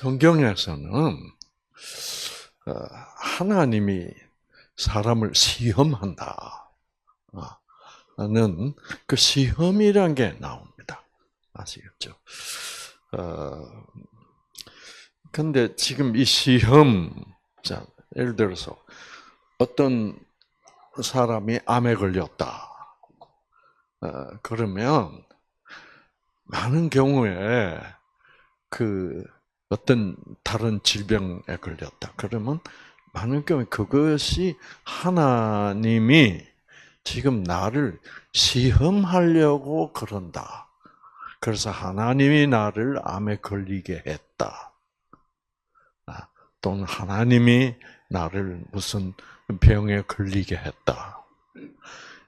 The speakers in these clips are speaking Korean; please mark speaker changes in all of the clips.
Speaker 1: 성경에서는 하나님이 사람을 시험한다. 는 그 시험이란 게 나옵니다. 아시겠죠? 근데 지금 이 시험, 자, 예를 들어서 어떤 사람이 암에 걸렸다. 그러면 많은 경우에 그 어떤 다른 질병에 걸렸다. 그러면 많은 경우에 그것이 하나님이 지금 나를 시험하려고 그런다. 그래서 하나님이 나를 암에 걸리게 했다. 또는 하나님이 나를 무슨 병에 걸리게 했다.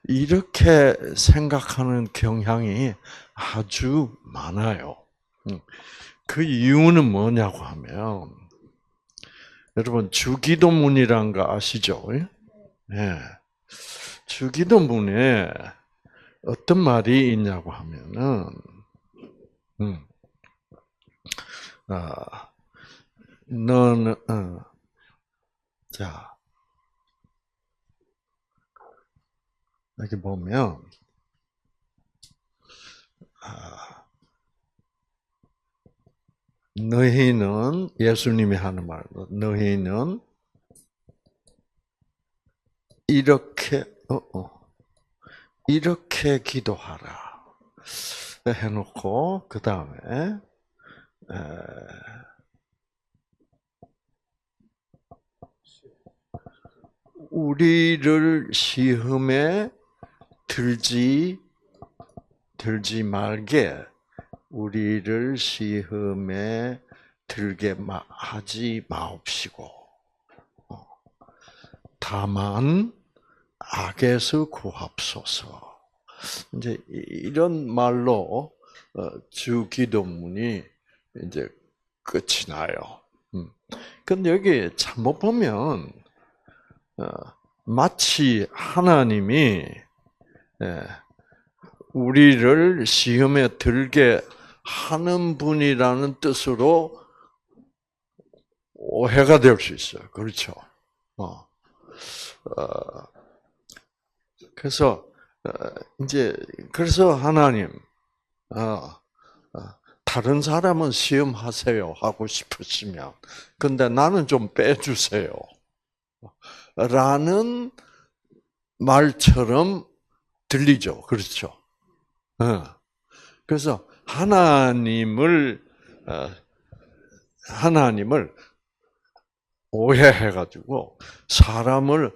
Speaker 1: 이렇게 생각하는 경향이 아주 많아요. 그 이유는 뭐냐고 하면, 여러분 주기도문이란 거 아시죠? 예. 주기도문에 어떤 말이 있냐고 하면은, 너는, 자, 여기 보면, 너희는, 예수님이 하는 말로, 너희는 이렇게, 이렇게 기도하라. 해놓고, 그 다음에, 우리를 시험에 들지 말게, 우리를 시험에 들게 하지 마옵시고, 다만 악에서 구합소서. 이제 이런 말로 주기도문이 이제 끝이 나요. 근데 여기 잘못 보면 마치 하나님이 우리를 시험에 들게 하는 분이라는 뜻으로 오해가 될 수 있어요. 그렇죠? 그래서 이제 그래서 하나님 다른 사람은 시험하세요 하고 싶으시면, 근데 나는 좀 빼주세요 라는 말처럼 들리죠. 그렇죠? 그래서 하나님을 오해해가지고 사람을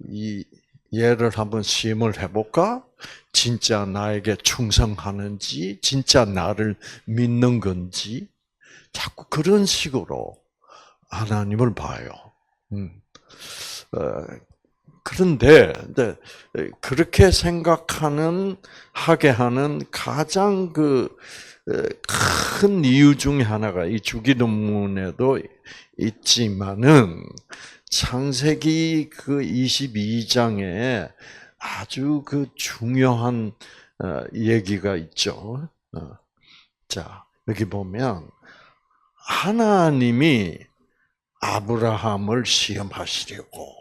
Speaker 1: 이 얘를 한번 시험을 해볼까? 진짜 나에게 충성하는지, 진짜 나를 믿는 건지, 자꾸 그런 식으로 하나님을 봐요. 그런데 그렇게 하게 하는 가장 큰 이유 중에 하나가 이 주기도문에도 있지만은, 창세기 22장에 아주 중요한 얘기가 있죠. 자, 여기 보면 하나님이 아브라함을 시험하시려고,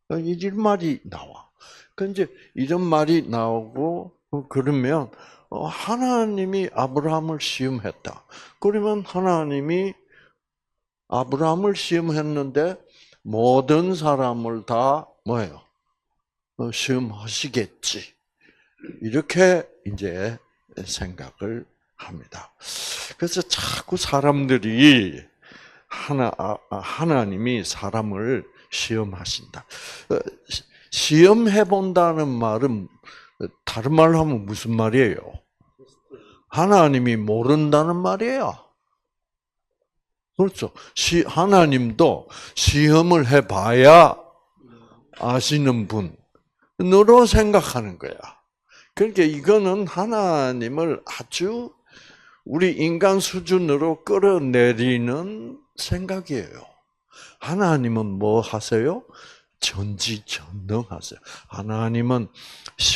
Speaker 1: 이런 말이 나와. 근데 이런 말이 나오고, 그러면 하나님이 아브라함을 시험했다. 그러면 하나님이 아브라함을 시험했는데 모든 사람을 다 뭐예요? 시험하시겠지. 이렇게 이제 생각을 합니다. 그래서 자꾸 사람들이 하나님이 사람을 시험하신다. 시험해 본다는 말은 다른 말로 하면 무슨 말이에요? 하나님이 모른다는 말이에요. 그렇죠. 하나님도 시험을 해봐야 아시는 분으로 생각하는 거야. 그러니까 이거는 하나님을 아주 우리 인간 수준으로 끌어내리는 생각이에요. 하나님은 뭐 하세요? 전지전능하세요. 하나님은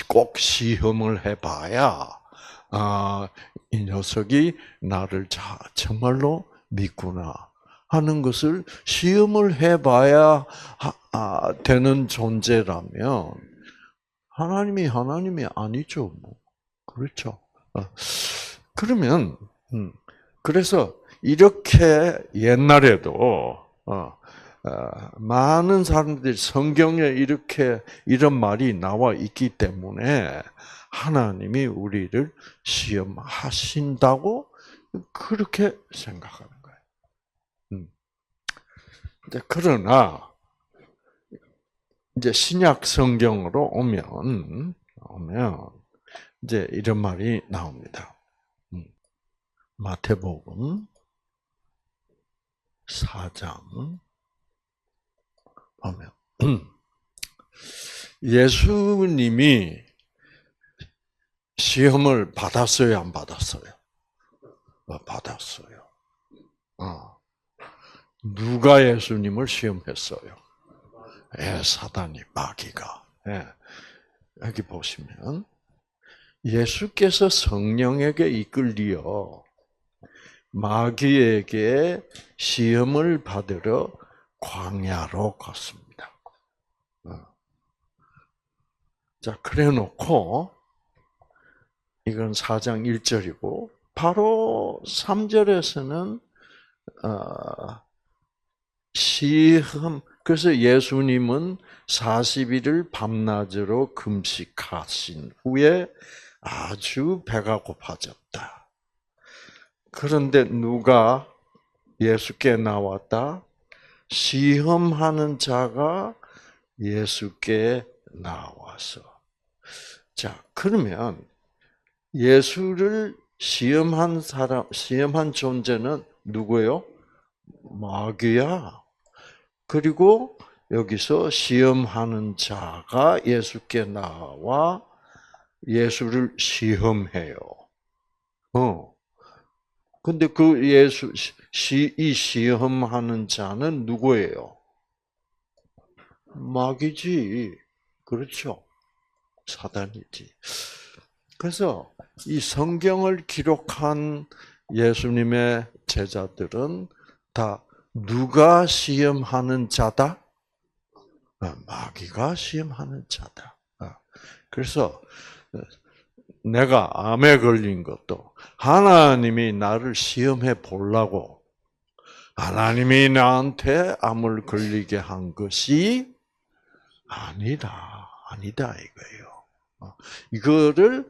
Speaker 1: 꼭 시험을 해봐야 이 녀석이 나를 정말로 믿구나 하는 것을 시험을 해봐야 되는 존재라면 하나님이 아니죠. 뭐. 그렇죠. 그러면 그래서 이렇게 옛날에도 많은 사람들이 성경에 이렇게 이런 말이 나와 있기 때문에 하나님이 우리를 시험하신다고 그렇게 생각하는 거예요. 그러나 이제 신약 성경으로 오면 이제 이런 말이 나옵니다. 마태복음 4장 보면 예수님이 시험을 받았어요, 안 받았어요? 받았어요. 누가 예수님을 시험했어요? 사단이, 마귀가. 여기 보시면 예수께서 성령에게 이끌리어 마귀에게 시험을 받으러 광야로 갔습니다. 자, 그래 놓고 이건 4장 1절이고 바로 3절에서는 시험, 그래서 예수님은 40일을 밤낮으로 금식하신 후에 아주 배가 고파졌다. 그런데 누가 예수께 나왔다? 시험하는 자가 예수께 나와서. 자, 그러면 예수를 시험한 존재는 누구예요? 마귀야. 그리고 여기서 시험하는 자가 예수께 나와 예수를 시험해요. 근데 그 이 시험하는 자는 누구예요? 마귀지. 그렇죠. 사단이지. 그래서 이 성경을 기록한 예수님의 제자들은 다 누가 시험하는 자다? 마귀가 시험하는 자다. 그래서 내가 암에 걸린 것도 하나님이 나를 시험해 보려고 하나님이 나한테 암을 걸리게 한 것이 아니다 이거예요. 이거를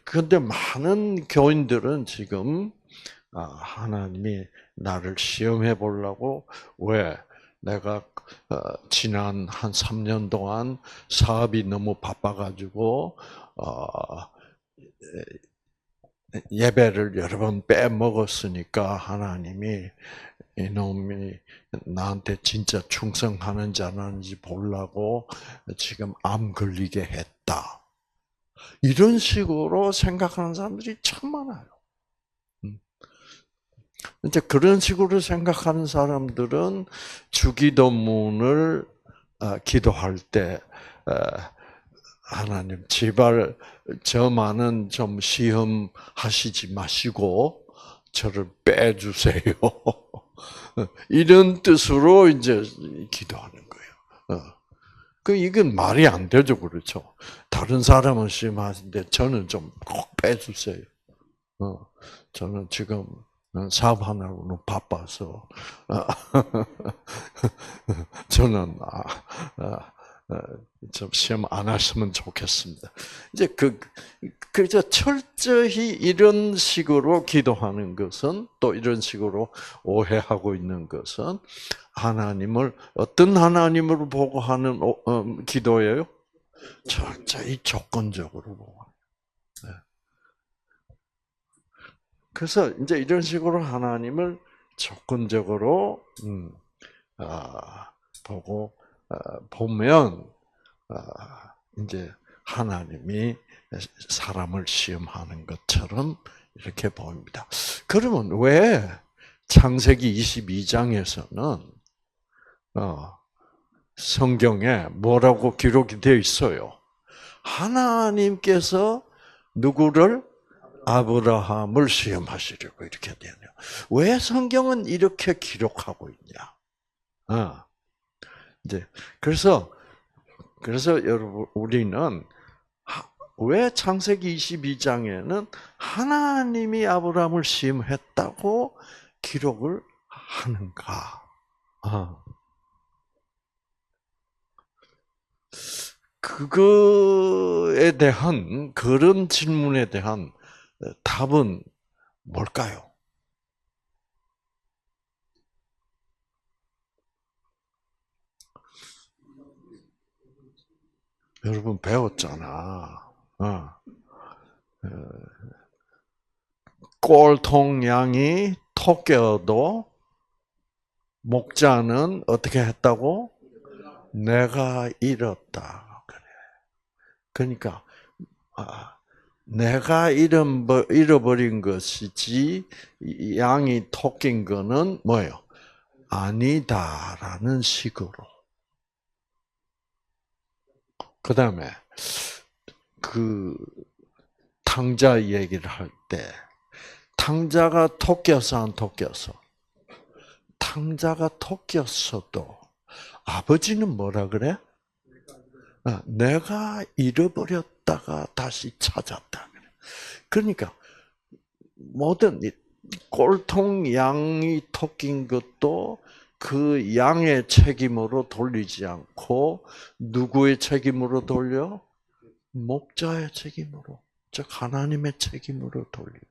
Speaker 1: 그런데 많은 교인들은 지금 하나님이 나를 시험해 보려고 왜 내가 지난 한 3년 동안 사업이 너무 바빠가지고 예배를 여러 번 빼먹었으니까 하나님이 이놈이 나한테 진짜 충성하는지 안 하는지 보려고 지금 암 걸리게 했다. 이런 식으로 생각하는 사람들이 참 많아요. 이제 그런 식으로 생각하는 사람들은 주기도문을 기도할 때 하나님 제발 저만은 좀 시험하시지 마시고 저를 빼주세요. 이런 뜻으로 이제 기도하는 거예요. 이건 말이 안 되죠, 그렇죠? 다른 사람은 시험하는데 저는 좀 꼭 빼주세요. 저는 지금 사업하느라고 너무 바빠서 저는 좀 시험 안 하시면 좋겠습니다. 이제 그래서 철저히 이런 식으로 기도하는 것은 또 이런 식으로 오해하고 있는 것은 하나님을 어떤 하나님으로 보고 하는 기도예요? 철저히 조건적으로 보고. 네. 그래서 이제 이런 식으로 하나님을 조건적으로 보고 보면 이제 하나님이 사람을 시험하는 것처럼 이렇게 보입니다. 그러면 왜 창세기 22장에서는 성경에 뭐라고 기록이 되어 있어요? 하나님께서 누구를 아브라함을 시험하시려고 이렇게 되냐? 왜 성경은 이렇게 기록하고 있냐? 이제 그래서 여러분 우리는 왜 창세기 22장에는 하나님이 아브라함을 시험했다고 기록을 하는가? 그거에 대한 그런 질문에 대한 답은 뭘까요? 여러분 배웠잖아. 꼴통 양이 토끼어도 목자는 어떻게 했다고? 내가 잃었다. 그래. 그러니까 내가 잃어버린 것이지 양이 토낀 거는 뭐예요? 아니다라는 식으로. 그 다음에 그 탕자 얘기를 할 때 탕자가 토끼였어 안 토끼였어? 탕자가 토끼였어도 아버지는 뭐라 그래? 내가 잃어버렸다가 다시 찾았다. 그러니까 모든 꼴통 양이 토낀 것도 그 양의 책임으로 돌리지 않고 누구의 책임으로 돌려? 목자의 책임으로, 즉 하나님의 책임으로 돌리고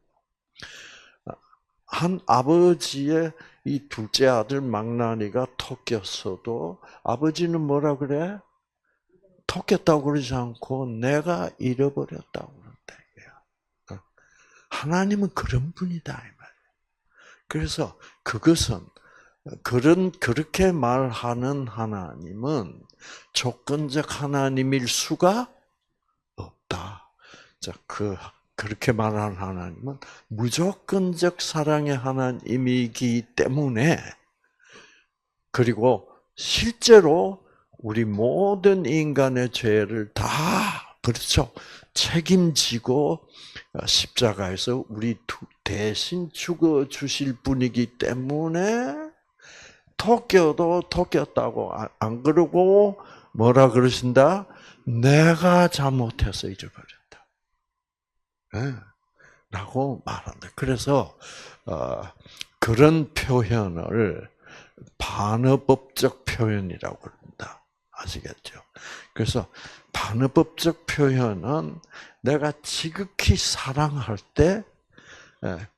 Speaker 1: 한 아버지의 이 둘째 아들 망나니가 토꼈어도 아버지는 뭐라 그래? 토꼈다고 그러지 않고 내가 잃어버렸다고 그런다. 하나님은 그런 분이다 이 말이에요. 그래서 그것은 그렇게 말하는 하나님은 조건적 하나님일 수가 없다. 자, 그렇게 말하는 하나님은 무조건적 사랑의 하나님이기 때문에 그리고 실제로 우리 모든 인간의 죄를 다 그렇죠. 책임지고 십자가에서 우리 대신 죽어 주실 분이기 때문에 토꼈다고 안 그러고 뭐라 그러신다? 내가 잘못해서 잊어버렸다. 네. 라고 말한다. 그래서 그런 표현을 반어법적 표현이라고 그런다. 아시겠죠? 그래서 반어법적 표현은 내가 지극히 사랑할 때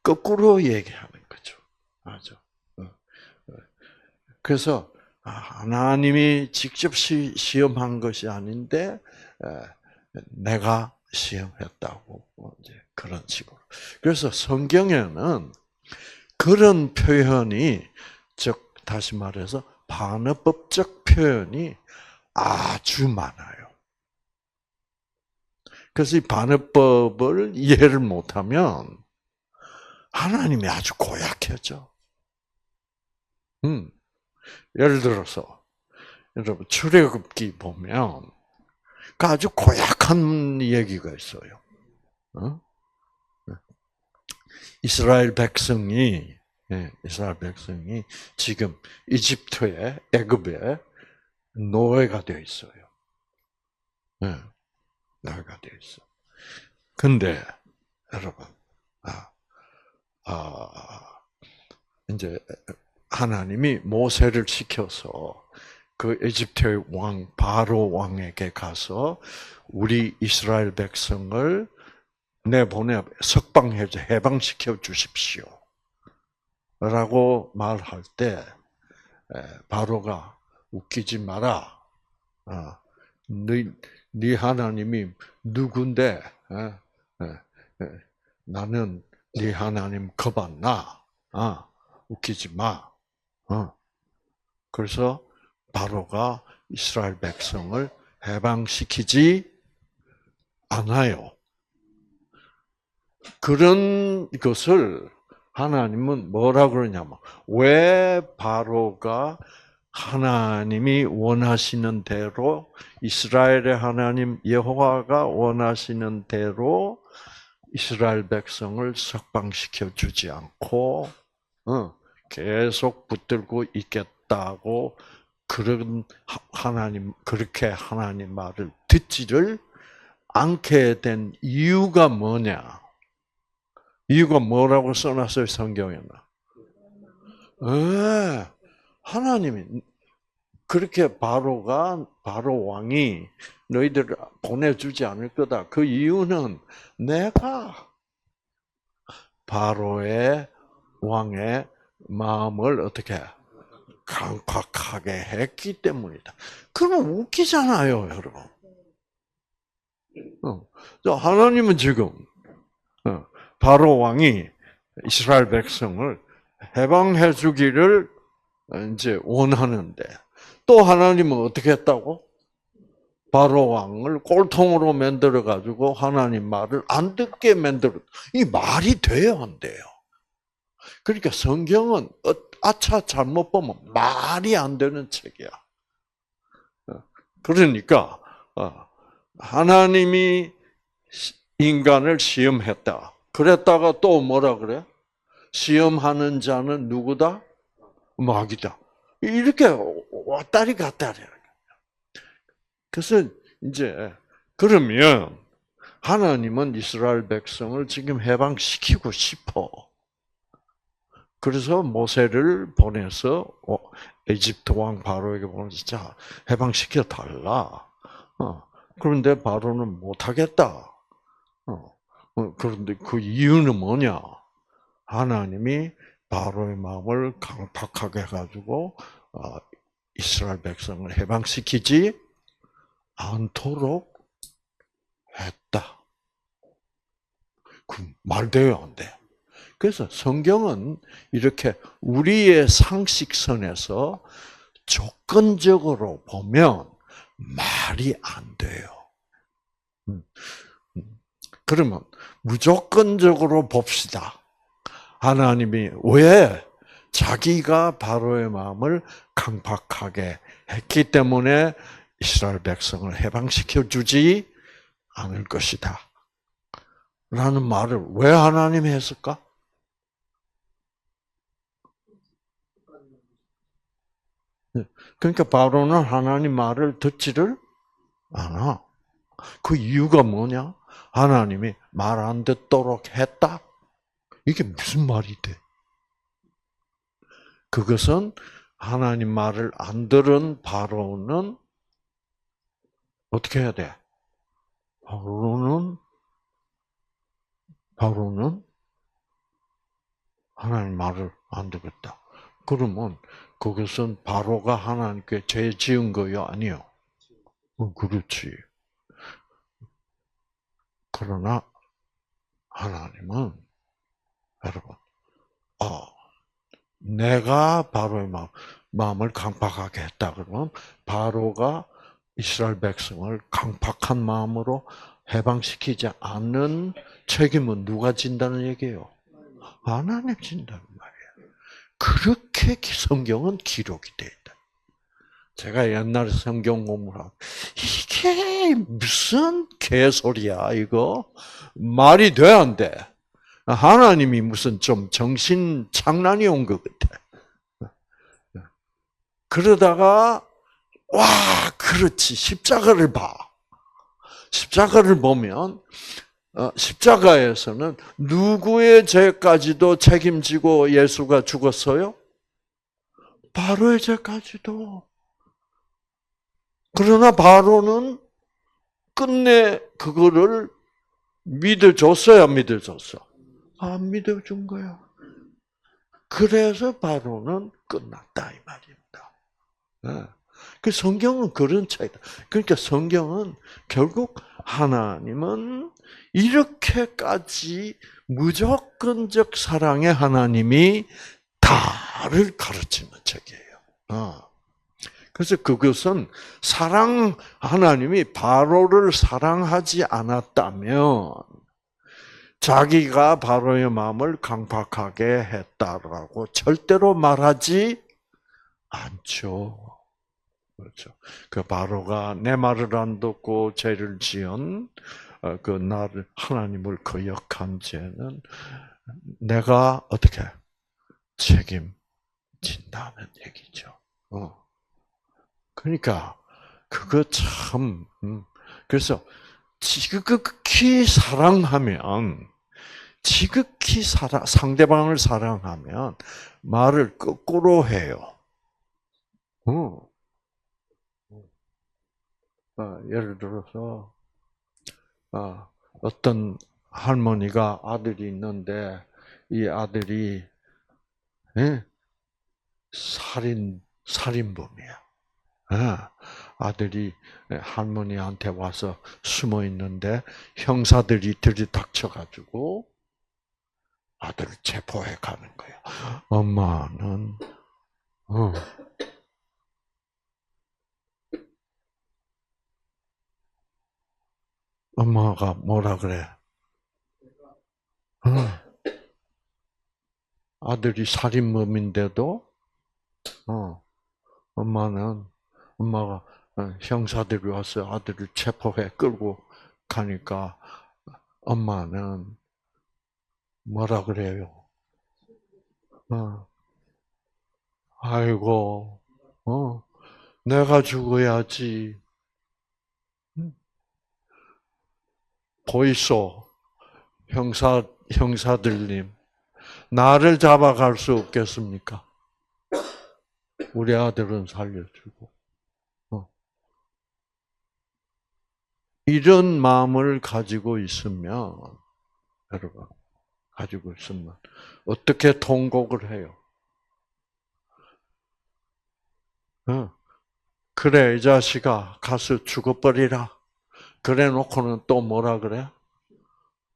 Speaker 1: 거꾸로 얘기하는 거죠. 맞아. 그래서 하나님이 직접 시험한 것이 아닌데 내가 시험했다고 이제 그런 식으로. 그래서 성경에는 그런 표현이 즉 다시 말해서 반어법적 표현이 아주 많아요. 그래서 이 반어법을 이해를 못하면 하나님이 아주 고약해져. 예를 들어서 여러분 출애굽기 보면 그 아주 고약한 얘기가 있어요. 이스라엘 백성이 지금 이집트에 애굽에 노예가 되어 있어요. 노예가 되어 있어. 근데 여러분, 이제 하나님이 모세를 시켜서 그 이집트의 왕 바로 왕에게 가서 우리 이스라엘 백성을 내보내 해방시켜 주십시오. 라고 말할 때 바로가 웃기지 마라. 네 하나님이 누군데? 나는 네 하나님 겁 안 나. 웃기지 마. 그래서 바로가 이스라엘 백성을 해방시키지 않아요. 그런 것을 하나님은 뭐라 그러냐면 왜 바로가 하나님이 원하시는 대로 이스라엘의 하나님 여호와가 원하시는 대로 이스라엘 백성을 석방시켜 주지 않고 계속 붙들고 있겠다고 그런 하나님 그렇게 하나님 말을 듣지를 않게 된 이유가 뭐냐? 이유가 뭐라고 써놨어요 성경에는? 하나님이 그렇게 바로 왕이 너희들을 보내주지 않을 거다. 그 이유는 내가 바로의 왕의 마음을 어떻게 강팍하게 했기 때문이다. 그러면 웃기잖아요, 여러분. 하나님은 지금 바로 왕이 이스라엘 백성을 해방해 주기를 이제 원하는데 또 하나님은 어떻게 했다고? 바로 왕을 꼴통으로 만들어 가지고 하나님 말을 안 듣게 만들어. 이 말이 돼요, 안 돼요? 그러니까 성경은 아차 잘못 보면 말이 안 되는 책이야. 그러니까 하나님이 인간을 시험했다. 그랬다가 또 뭐라 그래? 시험하는 자는 누구다? 마귀다. 이렇게 왔다리 갔다리. 그래서 이제 그러면 하나님은 이스라엘 백성을 지금 해방시키고 싶어. 그래서 모세를 보내서 에집트 왕 바로에게 보내서 자 해방시켜 달라. 그런데 바로는 못하겠다. 그런데 그 이유는 뭐냐? 하나님이 바로의 마음을 강팍하게 해가지고 이스라엘 백성을 해방시키지 않도록 했다. 그 말 돼요, 안 돼? 그래서 성경은 이렇게 우리의 상식선에서 조건적으로 보면 말이 안 돼요. 그러면 무조건적으로 봅시다. 하나님이 왜 자기가 바로의 마음을 강팍하게 했기 때문에 이스라엘 백성을 해방시켜 주지 않을 것이다. 라는 말을 왜 하나님이 했을까? 그러니까 바로는 하나님 말을 듣지를 않아. 그 이유가 뭐냐? 하나님이 말 안 듣도록 했다? 이게 무슨 말이 돼? 그것은 하나님 말을 안 들은 바로는 어떻게 해야 돼? 바로는 하나님 말을 안 듣겠다. 그러면 그것은 바로가 하나님께 죄 지은 거요? 아니요? 그렇지. 그러나 하나님은 여러분, 내가 바로의 마음을 강팍하게 했다 그러면 바로가 이스라엘 백성을 강팍한 마음으로 해방시키지 않는 책임은 누가 진다는 얘기예요? 하나님 진다는 말이에요. 그렇게 성경은 기록이 돼 있다. 제가 옛날에 성경 공부를 하고 이게 무슨 개소리야 이거? 말이 돼 안 돼? 하나님이 무슨 좀 정신 장난이 온 것 같아. 그러다가 와 그렇지 십자가를 봐. 십자가를 보면 십자가에서는 누구의 죄까지도 책임지고 예수가 죽었어요? 바로의 죄까지도. 그러나 바로는 끝내 그거를 믿어줬어요, 안 믿어줬어? 안 믿어준 거야. 그래서 바로는 끝났다 이 말입니다. 그 성경은 그런 차이다. 그러니까 성경은 결국 하나님은 이렇게까지 무조건적 사랑의 하나님이 다를 가르치는 책이에요. 그래서 그것은 하나님이 바로를 사랑하지 않았다면 자기가 바로의 마음을 강팍하게 했다라고 절대로 말하지 않죠. 그렇죠. 그 바로가 내 말을 안 듣고 죄를 지은 그 나를 하나님을 거역한 죄는 내가 어떻게 책임진다는 얘기죠. 그러니까 그거 참 그래서 지극히 사랑하면 지극히 상대방을 사랑하면 말을 거꾸로 해요. 예를 들어서 어떤 할머니가 아들이 있는데 이 아들이 살인범이야. 아들이 할머니한테 와서 숨어 있는데 형사들이 들이닥쳐가지고 아들을 체포해 가는 거야. 엄마는 엄마가 뭐라 그래? 아들이 살인범인데도 엄마가 형사들이 와서 아들을 체포해 끌고 가니까 엄마는 뭐라 그래요? 아이고, 내가 죽어야지. 보이소, 형사들님. 나를 잡아갈 수 없겠습니까? 우리 아들은 살려주고. 이런 마음을 가지고 있으면, 여러분, 어떻게 통곡을 해요? 그래, 이 자식아, 가서 죽어버리라. 그래 놓고는 또 뭐라 그래?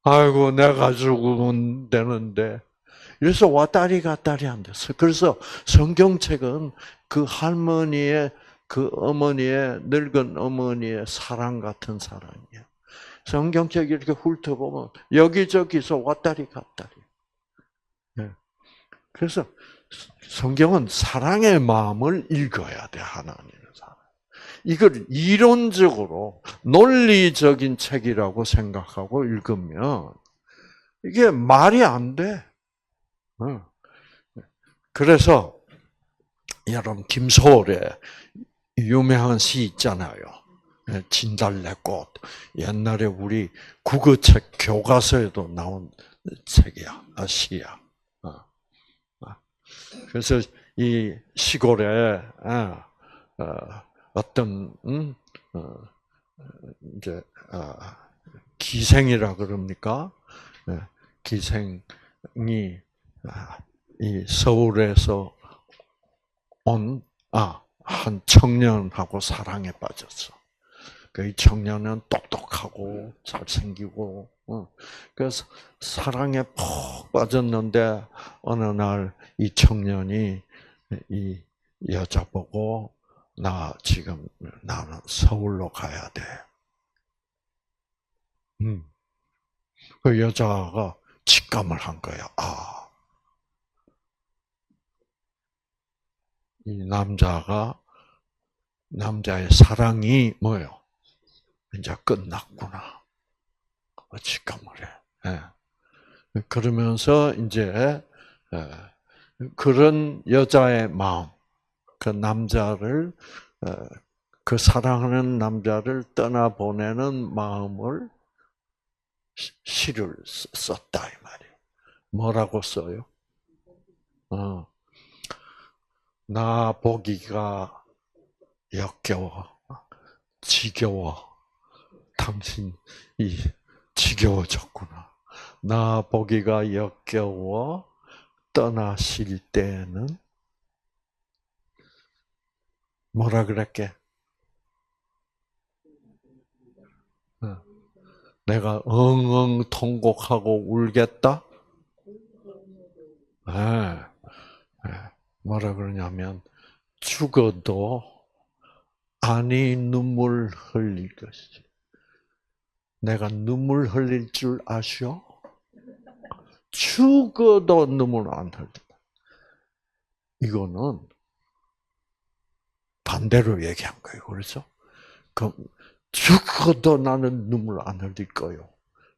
Speaker 1: 아이고, 내가 죽으면 되는데. 그래서 왔다리 갔다리 안 됐어. 그래서 성경책은 그 할머니의, 그 어머니의, 늙은 어머니의 사랑 같은 사랑이야. 성경책 이렇게 훑어보면 여기저기서 왔다리 갔다리. 그래서 성경은 사랑의 마음을 읽어야 돼, 하나님의 사랑. 이걸 이론적으로 논리적인 책이라고 생각하고 읽으면 이게 말이 안 돼. 그래서 여러분 김소월의 유명한 시 있잖아요. 진달래꽃. 옛날에 우리 국어책 교과서에도 나온 책이야, 시야. 그래서 이 시골에 어떤 이제 기생이라 그럽니까? 기생이 이 서울에서 온 한 청년하고 사랑에 빠졌어. 그 청년은 똑똑하고 잘생기고, 그래서 사랑에 푹 빠졌는데 어느 날 이 청년이 이 여자 보고 나는 서울로 가야 돼. 그 여자가 직감을 한 거야. 이 남자의 사랑이 뭐요? 이제 끝났구나. 직감을 해. 그러면서 이제 그런 여자의 마음, 그 남자를 그 사랑하는 남자를 떠나보내는 마음을 시를 썼다 이 말이에요. 뭐라고 써요? 나 보기가 역겨워, 지겨워. 당신이 지겨워졌구나. 나 보기가 역겨워 떠나실 때는 뭐라 그랬게? 내가 엉엉 통곡하고 울겠다? 뭐라 그러냐면 죽어도 아니 눈물 흘릴 것이지. 내가 눈물 흘릴 줄 아시오? 죽어도 눈물 안 흘린다. 이거는 반대로 얘기한 거예요. 그렇죠? 죽어도 나는 눈물 안 흘릴 거요.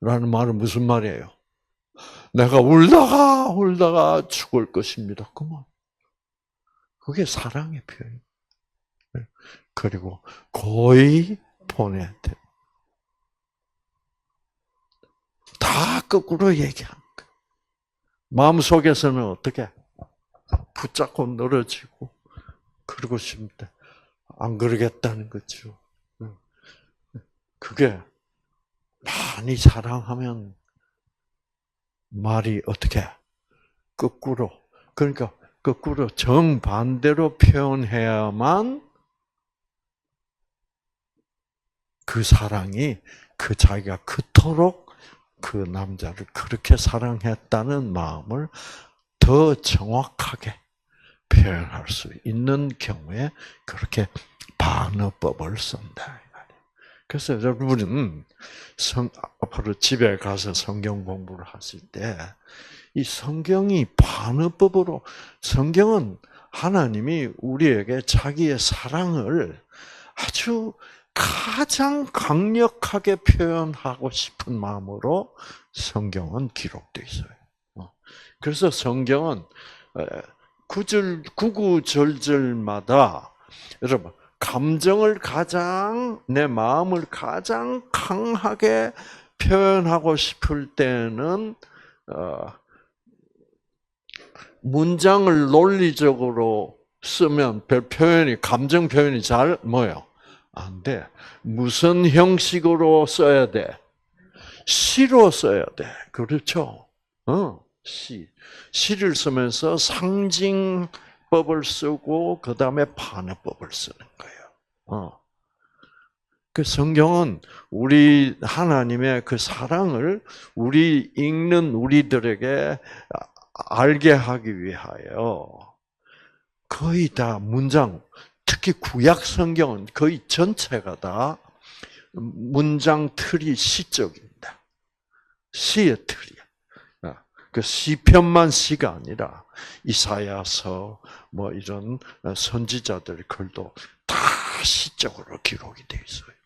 Speaker 1: 라는 말은 무슨 말이에요? 내가 울다가 죽을 것입니다. 그만. 그게 사랑의 표현. 그리고 고이 보내야 돼. 다 거꾸로 얘기하는 거예요. 마음속에서는 어떻게? 붙잡고 늘어지고 그러고 싶은데 안 그러겠다는 거죠. 그게 많이 사랑하면 말이 어떻게? 거꾸로. 그러니까 거꾸로 정반대로 표현해야만 그 사랑이 자기가 그토록 그 남자를 그렇게 사랑했다는 마음을 더 정확하게 표현할 수 있는 경우에 그렇게 반어법을 쓴다. 그래서 여러분은 앞으로 집에 가서 성경 공부를 하실 때 이 성경이 반어법으로, 성경은 하나님이 우리에게 자기의 사랑을 아주 가장 강력하게 표현하고 싶은 마음으로 성경은 기록되어 있어요. 그래서 성경은 구구절절마다 여러분 감정을 내 마음을 가장 강하게 표현하고 싶을 때는 문장을 논리적으로 쓰면 감정 표현이 잘 안 돼. 무슨 형식으로 써야 돼? 시로 써야 돼. 그렇죠? 시를 쓰면서 상징법을 쓰고 그 다음에 반어법을 쓰는 거예요. 그 성경은 우리 하나님의 그 사랑을 읽는 우리들에게 알게 하기 위하여 거의 다 문장, 특히 구약 성경은 거의 전체가 다 문장 틀이 시적입니다. 시의 틀이야. 그 시편만 시가 아니라 이사야서 뭐 이런 선지자들의 글도 다 시적으로 기록이 되어 있어요.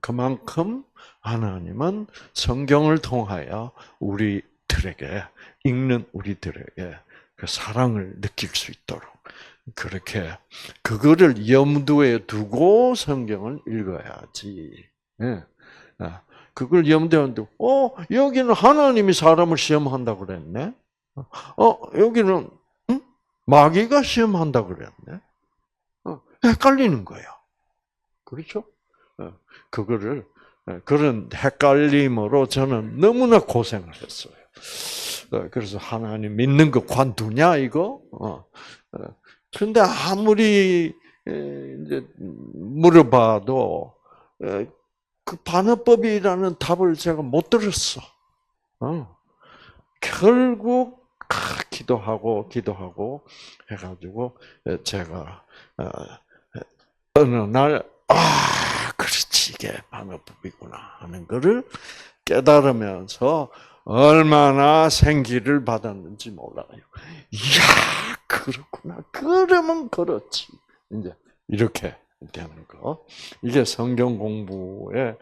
Speaker 1: 그만큼 하나님은 성경을 통하여 읽는 우리들에게 그 사랑을 느낄 수 있도록 그렇게 그거를 염두에 두고 성경을 읽어야지. 그걸 염두에 두고 여기는 하나님이 사람을 시험한다고 그랬네. 여기는 마귀가 시험한다고 그랬네. 헷갈리는 거예요. 그렇죠? 그거를 그런 헷갈림으로 저는 너무나 고생을 했어요. 그래서 하나님 믿는 거 관두냐 이거? 그런데 아무리 이제 물어봐도 그 반어법이라는 답을 제가 못 들었어. 결국 기도하고 해가지고 제가 어느 날 그렇지 이게 반어법이구나 하는 것을 깨달으면서 얼마나 생기를 받았는지 몰라요. 이야 그렇구나. 그러면 그렇지. 이제 이렇게 되는 거. 이게 성경 공부에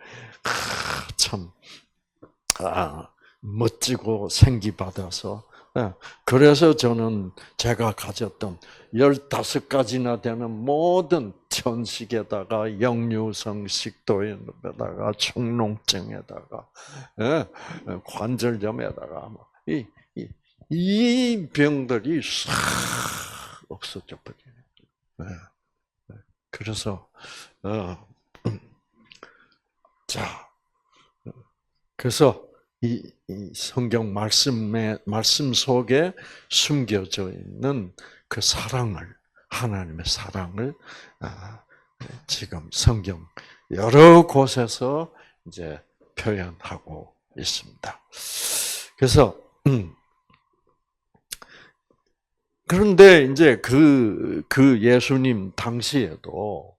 Speaker 1: 참 멋지고 생기 받아서. 그래서 저는 제가 가졌던 15가지나 되는 모든 천식에다가 역류성 식도염에다가 축농증에다가 관절염에다가 이 병들이 싹 없어져 버리네. 그래서 그래서 이 성경 말씀 속에 숨겨져 있는 그 하나님의 사랑을 지금 성경 여러 곳에서 이제 표현하고 있습니다. 그래서 그런데 이제 그 예수님 당시에도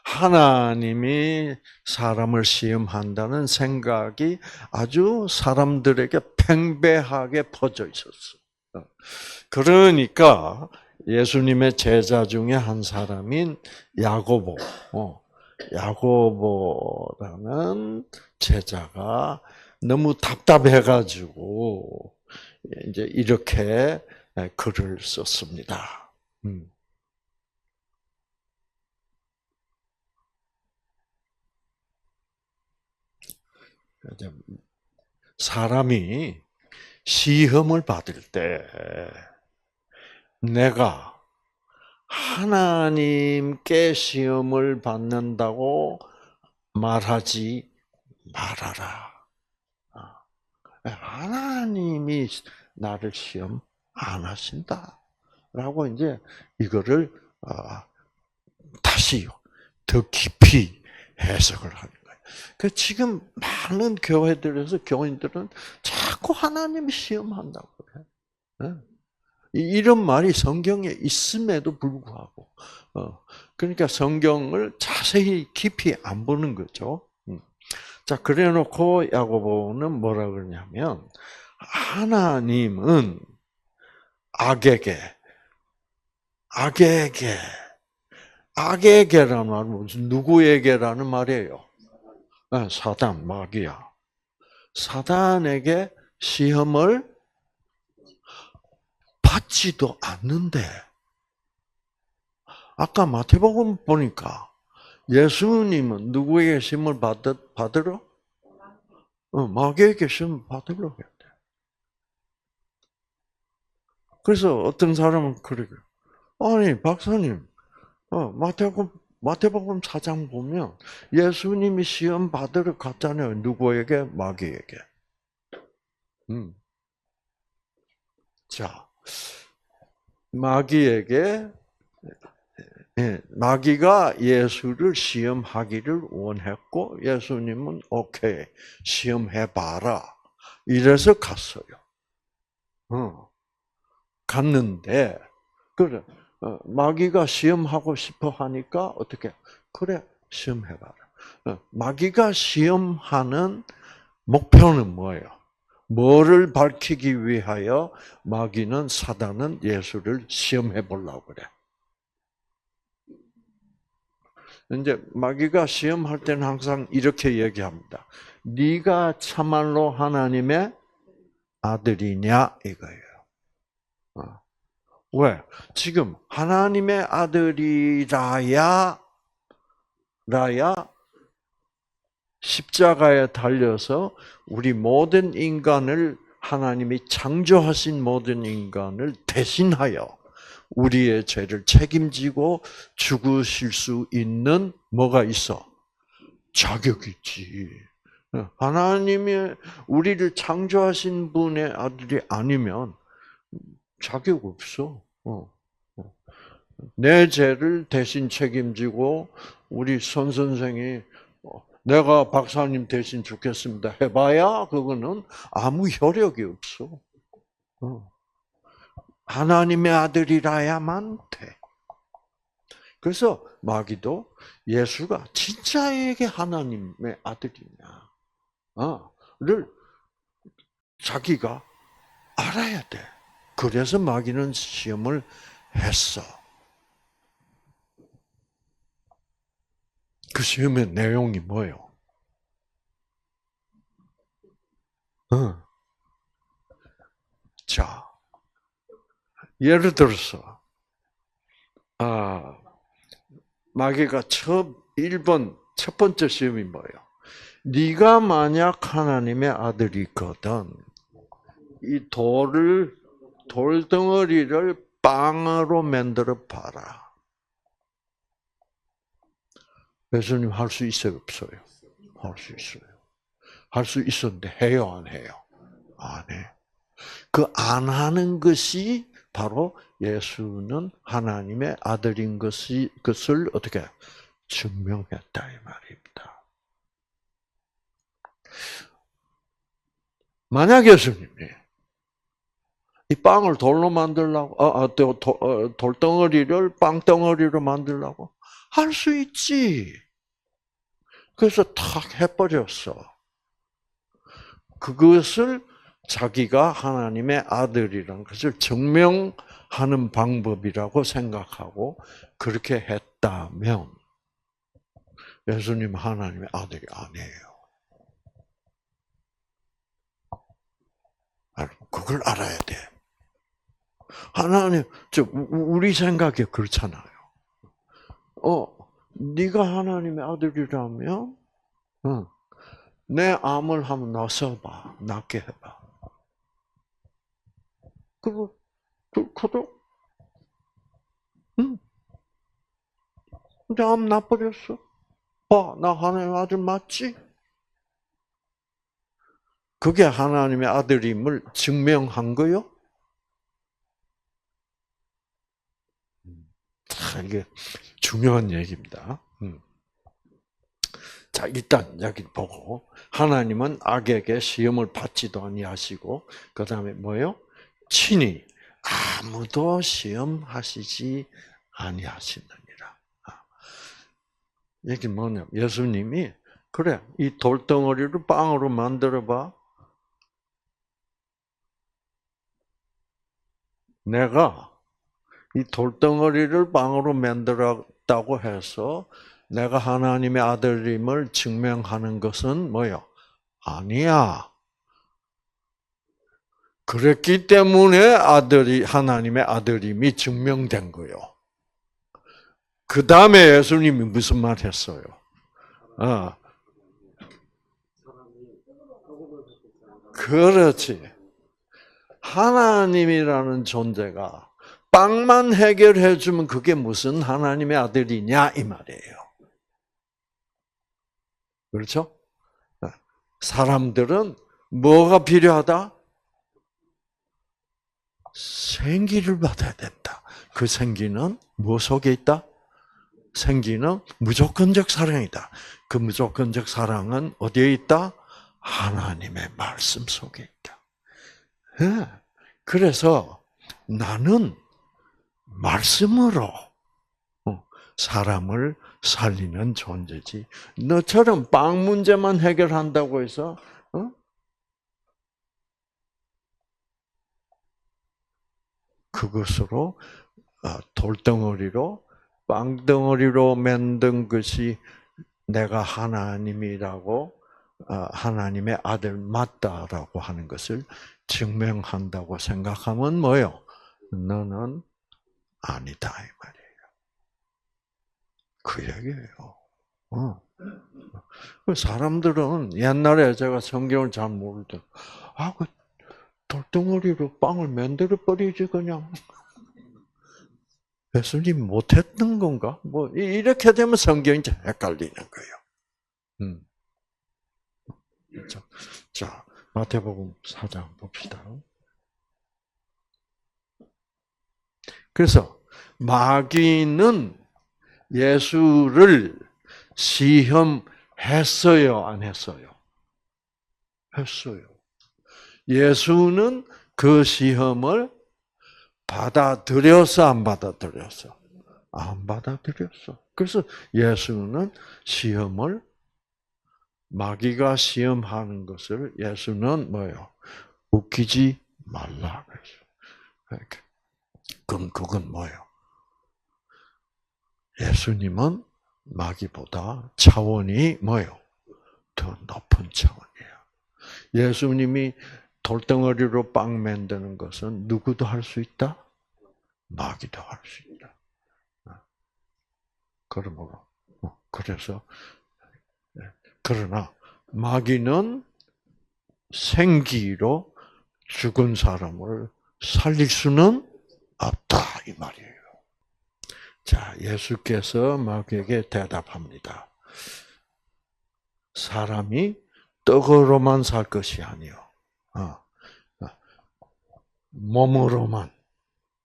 Speaker 1: 하나님이 사람을 시험한다는 생각이 아주 사람들에게 팽배하게 퍼져 있었어. 그러니까 예수님의 제자 중에 한 사람인 야고보, 야고보라는 제자가 너무 답답해가지고 이제 이렇게 글을 썼습니다. 사람이 시험을 받을 때 내가 하나님께 시험을 받는다고 말하지 말아라. 하나님이 나를 시험 안 하신다. 라고 이제 이거를 다시 더 깊이 해석을 하는 거예요. 그 지금 많은 교회들에서 교인들은 자꾸 하나님이 시험한다고 그래요. 이런 말이 성경에 있음에도 불구하고, 그러니까 성경을 자세히 깊이 안 보는 거죠. 자, 그래놓고 야고보는 뭐라 그러냐면 하나님은 악에게라는 말은 무슨 누구에게라는 말이에요? 사단, 마귀야. 사단에게 시험을 받지도 않는데, 아까 마태복음 보니까 예수님은 누구에게 시험을 받으러? 마귀에게 시험을 받으러 했대. 그래서 어떤 사람은 그러게, 아니 박사님, 마태복음 4장 보면 예수님이 시험 받으러 갔잖아요. 누구에게? 마귀에게. 자, 마귀에게, 마귀가 예수를 시험하기를 원했고 예수님은 오케이, 시험해봐라. 이래서 갔어요. 갔는데, 그래, 마귀가 시험하고 싶어 하니까 어떻게? 그래, 시험해봐라. 마귀가 시험하는 목표는 뭐예요? 뭐를 밝히기 위하여 마귀는, 사단은 예수를 시험해 보려고 그래. 이제 마귀가 시험할 때는 항상 이렇게 얘기합니다. 네가 참말로 하나님의 아들이냐 이거예요. 왜? 지금 하나님의 아들이라야 십자가에 달려서 우리 모든 인간을, 하나님이 창조하신 모든 인간을 대신하여 우리의 죄를 책임지고 죽으실 수 있는 뭐가 있어? 자격이 있지. 하나님이 우리를 창조하신 분의 아들이 아니면 자격 없어. 내 죄를 대신 책임지고 우리 손 선생이 내가 박사님 대신 죽겠습니다 해봐야 그거는 아무 효력이 없어. 하나님의 아들이라야만 돼. 그래서 마귀도 예수가 진짜에게 하나님의 아들이냐를 자기가 알아야 돼. 그래서 마귀는 시험을 했어. 그 시험의 내용이 뭐예요? 자, 예를 들어서 마귀가 첫 번째 시험이 뭐예요? 네가 만약 하나님의 아들이거든 이 돌덩어리를 빵으로 만들어 봐라. 예수님 할 수 있어요, 없어요? 할 수 있어요. 할 수 있었는데 해요, 안 해요? 안 해. 그 안 하는 것이 바로 예수는 하나님의 아들인 것을 어떻게 증명했다 이 말입니다. 만약 예수님이 이 빵을 돌로 만들려고, 돌덩어리를 빵덩어리로 만들려고 할 수 있지. 그래서 탁 해버렸어. 그것을 자기가 하나님의 아들이라는 것을 증명하는 방법이라고 생각하고 그렇게 했다면 예수님 하나님의 아들이 아니에요. 그걸 알아야 돼. 하나님, 우리 생각에 그렇잖아요. 네가 하나님의 아들이라면, 내 암을 한번 놔서봐, 낫게 해봐. 그도, 응, 내 암 나버렸어. 봐, 나 하나님의 아들 맞지? 그게 하나님의 아들임을 증명한 거요? 이게 중요한 얘기입니다. 자, 일단 여기 보고 하나님은 악에게 시험을 받지도 아니하시고 그 다음에 뭐요? 친히 아무도 시험하시지 아니하시느니라. 이게 뭐냐? 예수님이 그래 이 돌덩어리를 빵으로 만들어봐. 내가 이 돌덩어리를 빵으로 만들었다고 해서 내가 하나님의 아들임을 증명하는 것은 뭐요? 아니야. 그랬기 때문에 하나님의 아들임이 증명된 거요. 그 다음에 예수님이 무슨 말 했어요? 그렇지. 하나님이라는 존재가 빵만 해결해 주면 그게 무슨 하나님의 아들이냐 이 말이에요. 그렇죠? 사람들은 뭐가 필요하다? 생기를 받아야 된다. 그 생기는 뭐 속에 있다? 생기는 무조건적 사랑이다. 그 무조건적 사랑은 어디에 있다? 하나님의 말씀 속에 있다. 그래서 나는 말씀으로 사람을 살리는 존재지. 너처럼 빵 문제만 해결한다고 해서 그것으로 돌덩어리로 빵덩어리로 만든 것이 내가 하나님이라고 하나님의 아들 맞다라고 하는 것을 증명한다고 생각하면 뭐요? 너는 아니다 이 말이에요. 그 얘기예요. 사람들은 옛날에 제가 성경을 잘 모를 때, 그 돌덩어리로 빵을 만들어 버리지 그냥. 예수님 못했던 건가? 뭐 이렇게 되면 성경이 헷갈리는 거예요. 그렇죠? 자, 마태복음 4장 봅시다. 그래서 마귀는 예수를 시험했어요, 안 했어요? 했어요. 예수는 그 시험을 받아들였어, 안 받아들였어? 안 받아들였어. 그래서 예수는 시험을 마귀가 시험하는 것을 예수는 뭐요? 웃기지 말라 그랬어요. 그럼 그건 뭐예요? 예수님은 마귀보다 차원이 뭐예요? 더 높은 차원이에요. 예수님이 돌덩어리로 빵 만드는 것은 누구도 할 수 있다? 마귀도 할 수 있다. 그래서 그러나 마귀는 생기로 죽은 사람을 살릴 수는 없다 이 말이에요. 자, 예수께서 마귀에게 대답합니다. 사람이 떡으로만 살 것이 아니요. 몸으로만.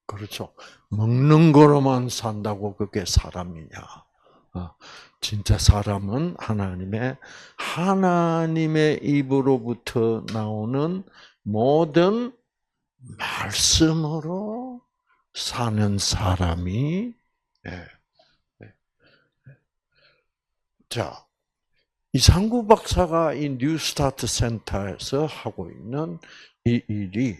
Speaker 1: 그렇죠. 먹는 거로만 산다고 그게 사람이냐. 진짜 사람은 하나님의 입으로부터 나오는 모든 말씀으로 사는 사람이, 자, 이상구 박사가 이 뉴스타트 센터에서 하고 있는 이 일이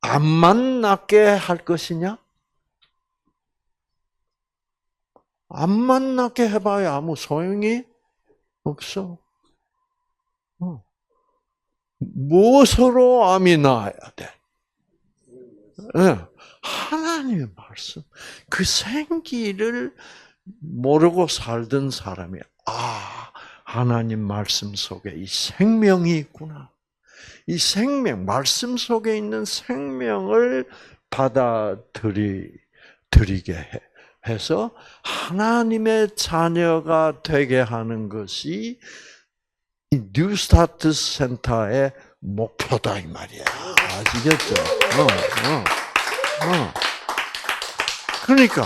Speaker 1: 암만 낫게 할 것이냐? 안 만나게 해봐야 아무 소용이 없어. 무엇으로 암이 나아야 돼? 네. 하나님의 말씀. 그 생기를 모르고 살던 사람이, 하나님 말씀 속에 이 생명이 있구나. 이 생명, 말씀 속에 있는 생명을 받아들이게 해서 하나님의 자녀가 되게 하는 것이 이 뉴스타트 센터의 목표다 이 말이야. 아시겠죠? 그러니까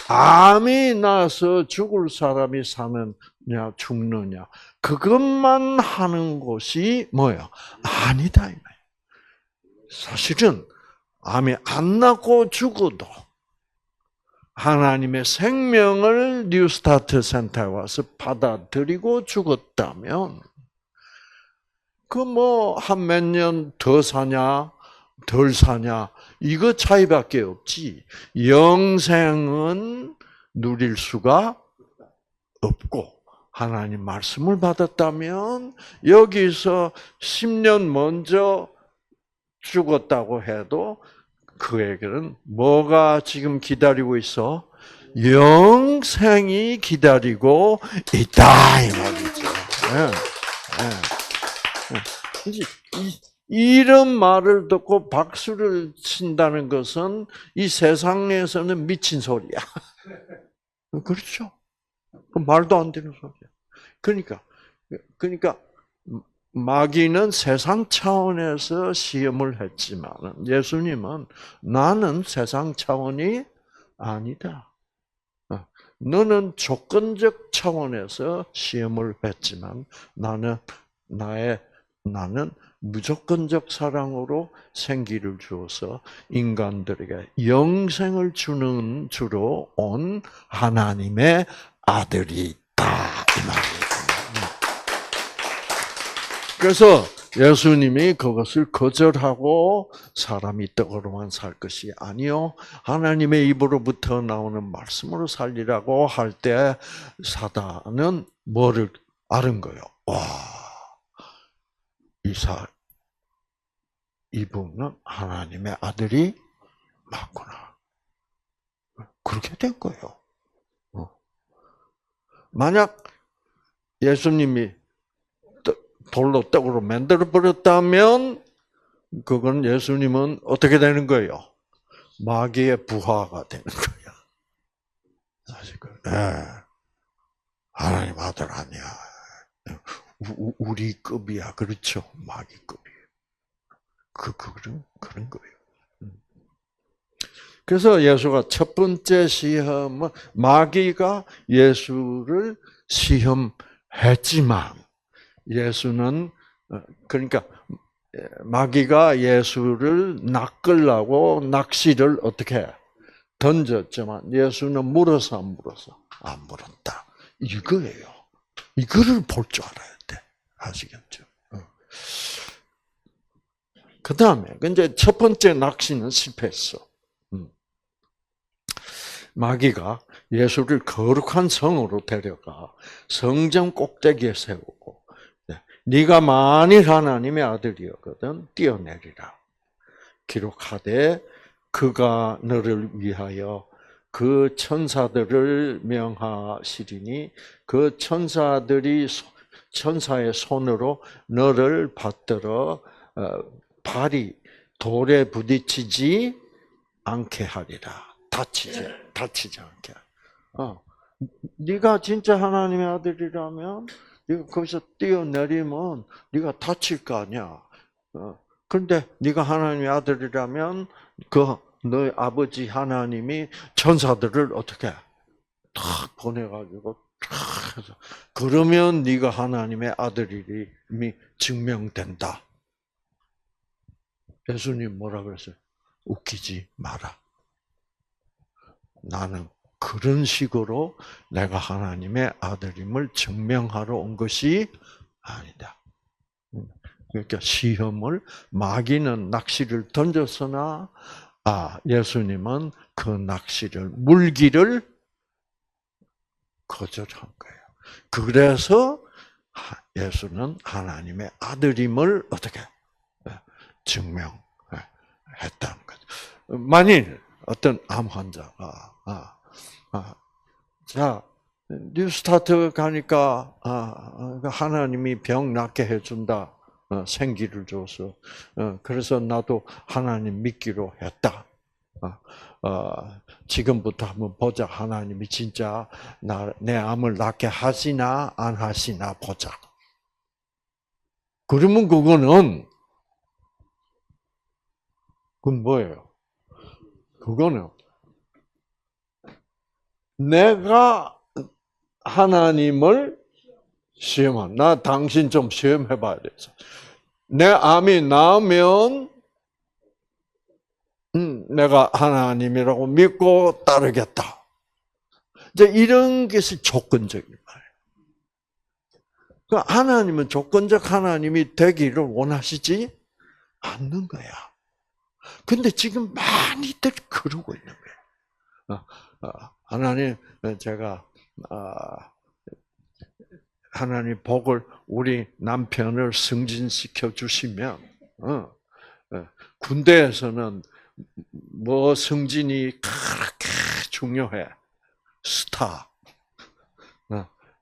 Speaker 1: 암이 나서 죽을 사람이 사느냐 죽느냐 그것만 하는 곳이 뭐야? 아니다 이 말이야. 사실은 암이 안 나고 죽어도 하나님의 생명을 뉴스타트 센터에 와서 받아들이고 죽었다면 그 뭐 한 몇 년 더 사냐 덜 사냐 이거 차이밖에 없지. 영생은 누릴 수가 없고 하나님 말씀을 받았다면 여기서 10년 먼저 죽었다고 해도 그에게는 뭐가 지금 기다리고 있어? 영생이 기다리고 있다 이 말이죠. 이런 말을 듣고 박수를 친다는 것은 이 세상에서는 미친 소리야. 그렇죠? 말도 안 되는 소리야. 그러니까 마귀는 세상 차원에서 시험을 했지만 예수님은 나는 세상 차원이 아니다. 너는 조건적 차원에서 시험을 했지만 나는 무조건적 사랑으로 생기를 주어서 인간들에게 영생을 주로 온 하나님의 아들이 있다 이 말이에요. 그래서 예수님이 그것을 거절하고 사람이 떡으로만 살 것이 아니요 하나님의 입으로부터 나오는 말씀으로 살리라고 할 때 사단은 뭐를 아는 거예요? 와, 이분은 하나님의 아들이 맞구나. 그렇게 된 거예요. 만약 예수님이 돌로 떡으로 만들어 버렸다면 그건 예수님은 어떻게 되는 거예요? 마귀의 부하가 되는 거야. 사실 하나님 아들 아니야. 우리 급이야. 그렇죠? 마귀 급이에요. 그런 거예요. 그래서 예수가 첫 번째 시험은 마귀가 예수를 시험했지만 예수는 그러니까 마귀가 예수를 낚으려고 낚시를 어떻게 던졌지만 예수는 물었어 안 물었어? 안 물었다. 이거예요. 이거를 볼 줄 알아야 돼. 아시겠죠? 그 다음에 이제 첫 번째 낚시는 실패했어. 마귀가 예수를 거룩한 성으로 데려가 성전 꼭대기에 세우고 네가 만일 하나님의 아들이었거든 뛰어내리라. 기록하되 그가 너를 위하여 그 천사들을 명하시리니 그 천사의 손으로 너를 받들어 발이 돌에 부딪히지 않게 하리라. 다치지 않게. 네가 진짜 하나님의 아들이라면 네가 거기서 뛰어내리면 네가 다칠 거 아니야. 그런데 네가 하나님의 아들이라면 너희 아버지 하나님이 천사들을 어떻게 탁 보내가지고 탁 해서 그러면 네가 하나님의 아들임이 증명된다. 예수님 뭐라 그랬어요? 웃기지 마라. 나는 그런 식으로 내가 하나님의 아들임을 증명하러 온 것이 아니다. 그러니까 시험을 마귀는 낚시를 던졌으나 예수님은 그 낚시를 물기를 거절한 거예요. 그래서 예수는 하나님의 아들임을 어떻게 증명했다는 거죠. 만일 어떤 암 환자가 자 뉴스타트 가니까 하나님이 병 낫게 해준다. 생기를 줘서 그래서 나도 하나님 믿기로 했다. 지금부터 한번 보자. 하나님이 진짜 내 암을 낫게 하시나 안 하시나 보자. 그러면 그건 뭐예요? 그거는 내가 하나님을 나 당신 좀 시험해봐야 돼서. 내 암이 나으면 내가 하나님이라고 믿고 따르겠다. 이제 이런 것이 조건적인 말이에요. 그러니까 하나님은 조건적 하나님이 되기를 원하시지 않는 거야. 근데 지금 많이들 그러고 있는 거예요. 하나님, 제가 하나님 복을 우리 남편을 승진시켜 주시면 군대에서는 뭐 승진이 그렇게 중요해. 스타.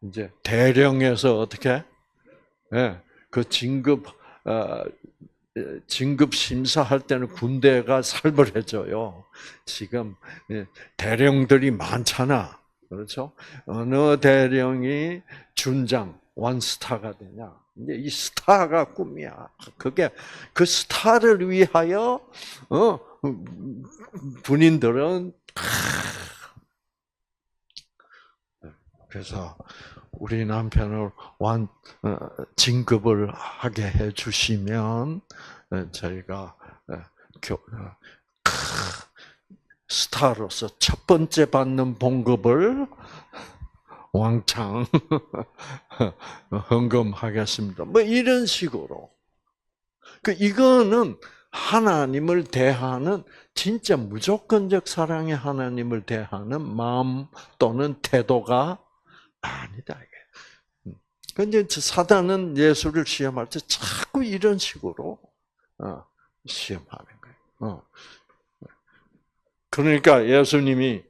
Speaker 1: 이제 대령에서 어떻게? 그 진급 심사할 때는 군대가 살벌해져요. 지금 대령들이 많잖아. 그렇죠? 어느 대령이 준장, 원스타가 되냐? 이제 이 스타가 꿈이야. 그게 그 스타를 위하여 군인들은 그래서 우리 남편을 진급을 하게 해주시면 저희가 스타로서 첫 번째 받는 봉급을 왕창 헌금하겠습니다. 뭐 이런 식으로. 이거는 하나님을 대하는 진짜 무조건적 사랑의 하나님을 대하는 마음 또는 태도가 아니다. 근데 사단은 예수를 시험할 때 자꾸 이런 식으로 시험하는 거예요. 그러니까 예수님이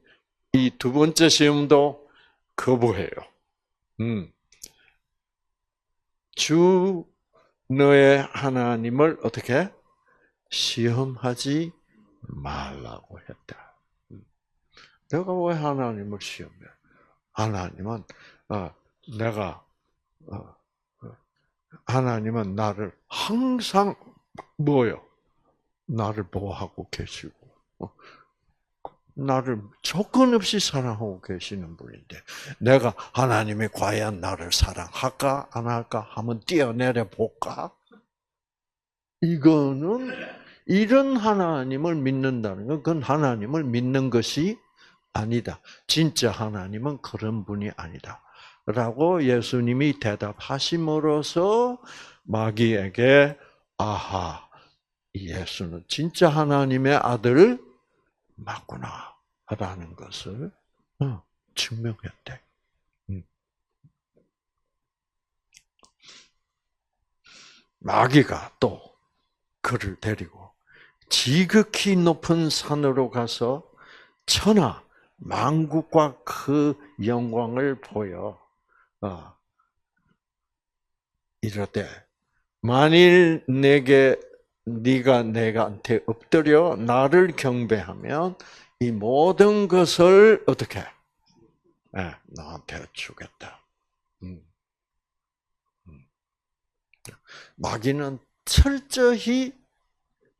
Speaker 1: 이 두 번째 시험도 거부해요. 주 너의 하나님을 어떻게 시험하지 말라고 했다. 내가 왜 하나님을 시험해? 하나님은 하나님은 나를 항상 뭐요? 나를 보호하고 계시고 나를 조건 없이 사랑하고 계시는 분인데 내가 하나님이 과연 나를 사랑할까 안 할까 한번 뛰어내려 볼까? 이거는 이런 하나님을 믿는다는 건 그건 하나님을 믿는 것이 아니다. 진짜 하나님은 그런 분이 아니다. 라고 예수님이 대답하심으로써 마귀에게 아하, 예수는 진짜 하나님의 아들 맞구나 라는 것을 증명했대. 마귀가 또 그를 데리고 지극히 높은 산으로 가서 천하 만국과 그 영광을 보여 이르되 만일 네가 내가한테 엎드려 나를 경배하면 이 모든 것을 어떻게 나한테 주겠다. 마귀는 철저히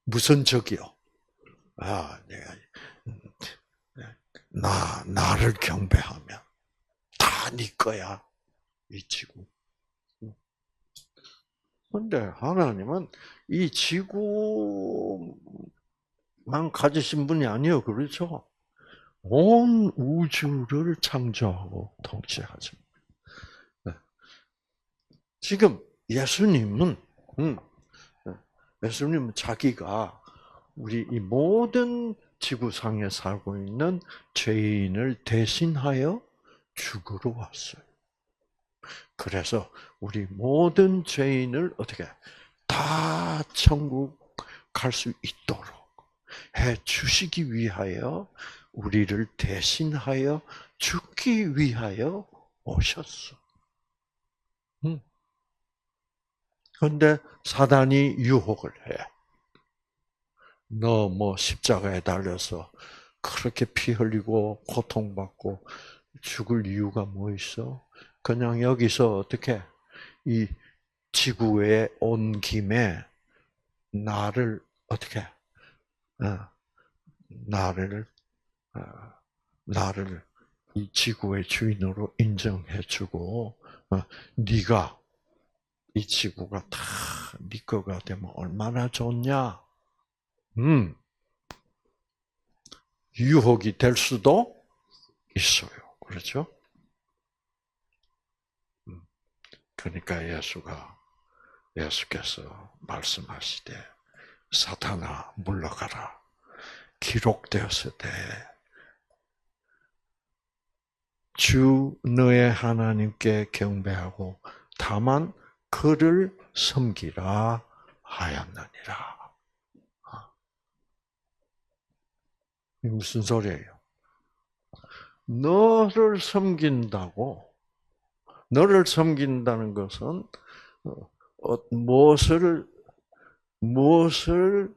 Speaker 1: 무선적이요. 내가 나를 경배하면 다 네 거야 이 지구. 그런데 하나님은 이 지구만 가지신 분이 아니에요, 그렇죠? 온 우주를 창조하고 통치하십니다. 지금 예수님은 자기가 우리 이 모든 지구상에 살고 있는 죄인을 대신하여 죽으러 왔어요. 그래서 우리 모든 죄인을 어떻게 다 천국 갈 수 있도록 해 주시기 위하여 우리를 대신하여 죽기 위하여 오셨어. 그런데 사단이 유혹을 해. 너 뭐 십자가에 달려서 그렇게 피 흘리고 고통받고 죽을 이유가 뭐 있어? 그냥 여기서 어떻게 이 지구에 온 김에 나를 어떻게 나를 나를 이 지구의 주인으로 인정해주고 네가 이 지구가 다 네 거가 되면 얼마나 좋냐? 유혹이 될 수도 있어요. 그렇죠? 그러니까 예수께서 말씀하시되 사탄아 물러가라. 기록되었으되 주 너의 하나님께 경배하고 다만 그를 섬기라 하였느니라. 이게 무슨 소리예요? 너를 섬긴다는 것은 무엇을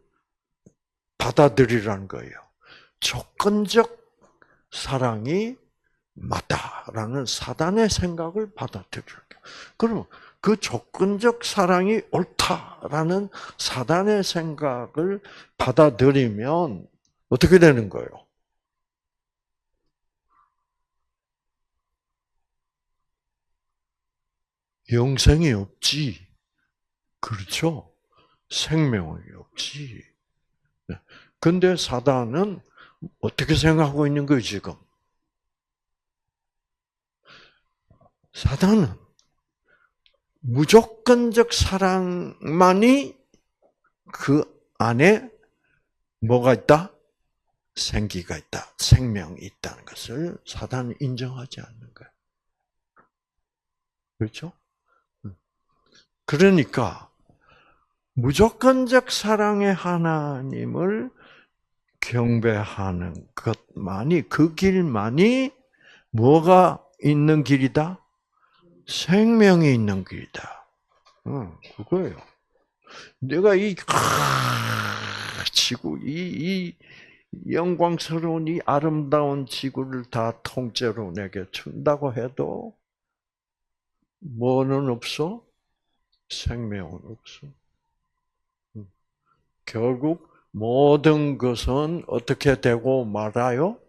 Speaker 1: 받아들이라는 거예요. 조건적 사랑이 맞다라는 사단의 생각을 받아들이는 거예요. 그럼 그 조건적 사랑이 옳다라는 사단의 생각을 받아들이면 어떻게 되는 거예요? 영생이 없지. 그렇죠? 생명이 없지. 근데 사단은 어떻게 생각하고 있는 거예요, 지금? 사단은 무조건적 사랑만이 그 안에 뭐가 있다? 생기가 있다. 생명이 있다는 것을 사단은 인정하지 않는 거예요. 그렇죠? 그러니까 무조건적 사랑의 하나님을 경배하는 것만이, 그 길만이 뭐가 있는 길이다? 생명이 있는 길이다. 그거예요. 내가 이 지구, 이 영광스러운 이 아름다운 지구를 다 통째로 내게 준다고 해도 뭐는 없어? 생명은 없어. 결국 모든 것은 어떻게 되고 말아요?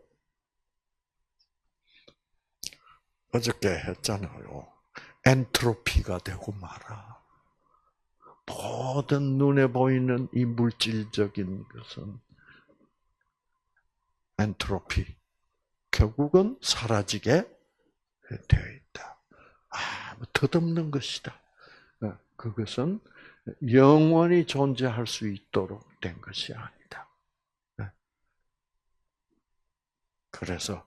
Speaker 1: 어저께 했잖아요. 엔트로피가 되고 말아. 모든 눈에 보이는 이 물질적인 것은 엔트로피. 결국은 사라지게 되어 있다. 덧없는 것이다. 그것은 영원히 존재할 수 있도록 된 것이 아니다. 그래서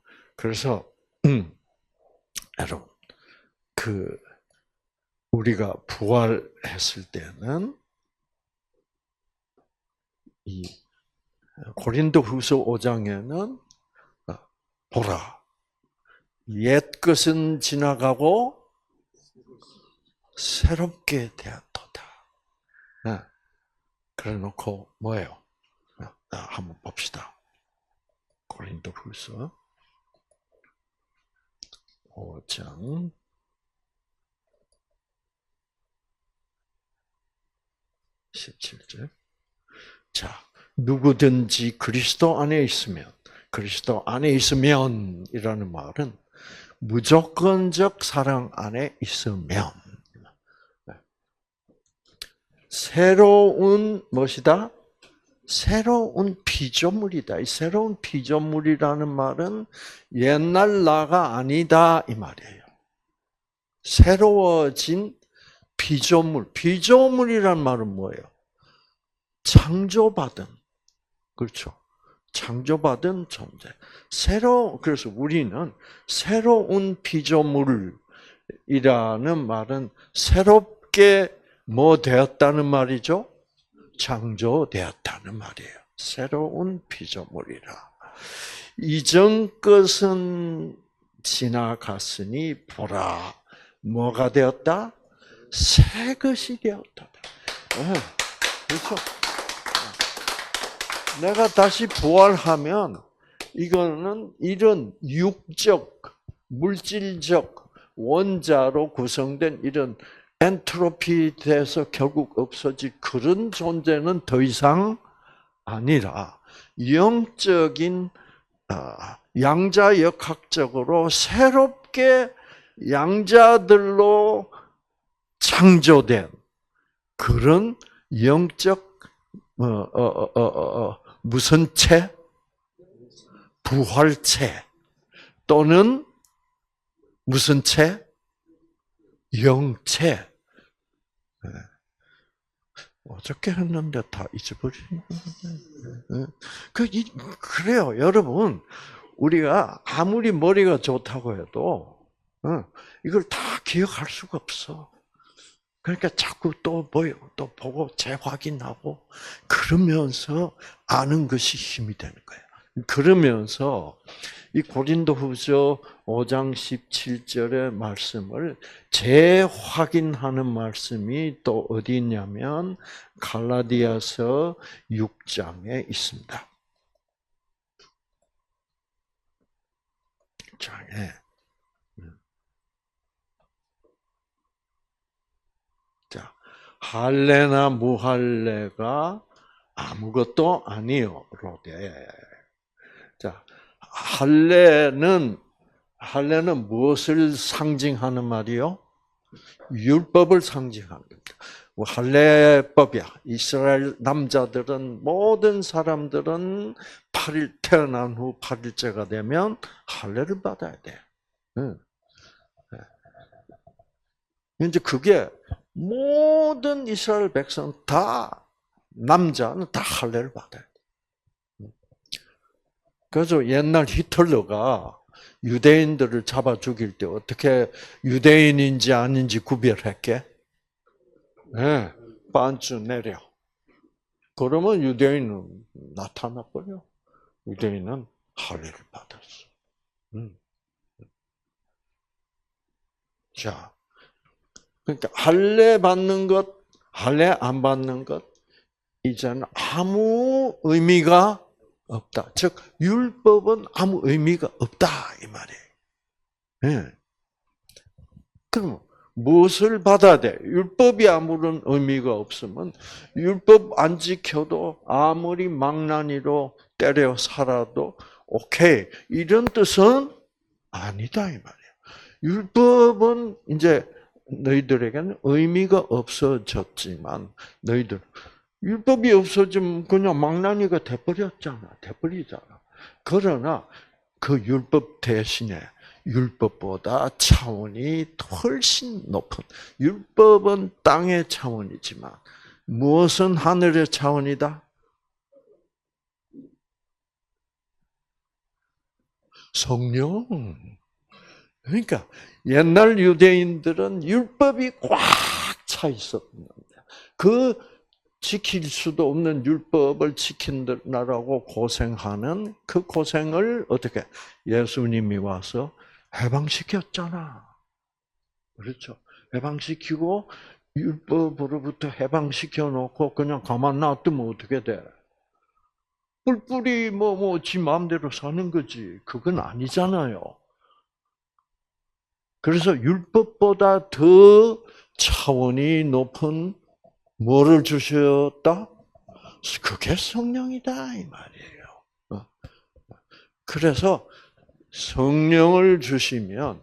Speaker 1: 여러분, 우리가 부활했을 때는 이 고린도후서 5장에는 보라, 옛 것은 지나가고 새롭게 되었도다. 그래놓고 뭐예요? 한번 봅시다. 고린도후서 5장 17절. 자, 누구든지 그리스도 안에 있으면이라는 말은 무조건적 사랑 안에 있으면 새로운 무엇이다? 새로운 피조물이다. 이 새로운 피조물이라는 말은 옛날 나가 아니다 이 말이에요. 새로워진 피조물. 피조물이란 말은 뭐예요? 창조받은. 그렇죠. 창조받은 존재. 그래서 우리는 새로운 피조물이라는 말은 새롭게 뭐 되었다는 말이죠? 창조되었다는 말이에요. 새로운 피조물이라. 이전 것은 지나갔으니 보라. 뭐가 되었다? 새 것이 되었다. 그렇죠? 내가 다시 부활하면 이거는 이런 육적, 물질적 원자로 구성된 이런 엔트로피 돼서 결국 없어질 그런 존재는 더 이상 아니라 영적인 양자역학적으로 새롭게 양자들로 창조된 그런 영적 무슨 체? 부활체 또는 무슨 체? 영체. 어저께 했는데 다 잊어버리는 거예요. 그래요, 여러분. 우리가 아무리 머리가 좋다고 해도 이걸 다 기억할 수가 없어. 그러니까 자꾸 또 보고 재확인하고 그러면서 아는 것이 힘이 되는 거예요. 그러면서 이 고린도후서 5장 17절의 말씀을 재확인하는 말씀이 또 어디 있냐면 갈라디아서 6장에 있습니다. 6장에 자, 할례나 무할례가 아무것도 아니요 로되. 자, 할례는 무엇을 상징하는 말이요? 율법을 상징하는 겁니다. 할례법이야. 이스라엘 남자들은 모든 사람들은 태어난 후 8일째가 되면 할례를 받아야 돼. 이제 그게 모든 이스라엘 백성 다 남자는 다 할례를 받아야 돼. 그래서 옛날 히틀러가 유대인들을 잡아 죽일 때 어떻게 유대인인지 아닌지 구별했게? 네, 반쯤 내려. 그러면 유대인은 나타나버려. 유대인은 할례를 받았어. 자, 그러니까 할례 받는 것, 할례 안 받는 것, 이제는 아무 의미가 없다. 즉 율법은 아무 의미가 없다 이 말이에요. 네. 그럼 무엇을 받아야 돼? 율법이 아무런 의미가 없으면 율법 안 지켜도 아무리 망나니로 때려 살아도 오케이 이런 뜻은 아니다 이 말이에요. 율법은 이제 너희들에게는 의미가 없어졌지만 너희들 율법이 없어지면 그냥 망나니가 돼버리잖아. 그러나 그 율법 대신에 율법보다 차원이 훨씬 높은 율법은 땅의 차원이지만 무엇은 하늘의 차원이다? 성령. 그러니까 옛날 유대인들은 율법이 꽉 차 있었는데 그 지킬 수도 없는 율법을 지킨다라고 고생하는 그 고생을 어떻게 예수님이 와서 해방시켰잖아. 그렇죠? 해방시키고 율법으로부터 해방시켜 놓고 그냥 가만 놔두면 어떻게 돼? 뿔뿔이 지 마음대로 사는 거지. 그건 아니잖아요. 그래서 율법보다 더 차원이 높은 뭐를 주셨다? 그게 성령이다 이 말이에요. 그래서 성령을 주시면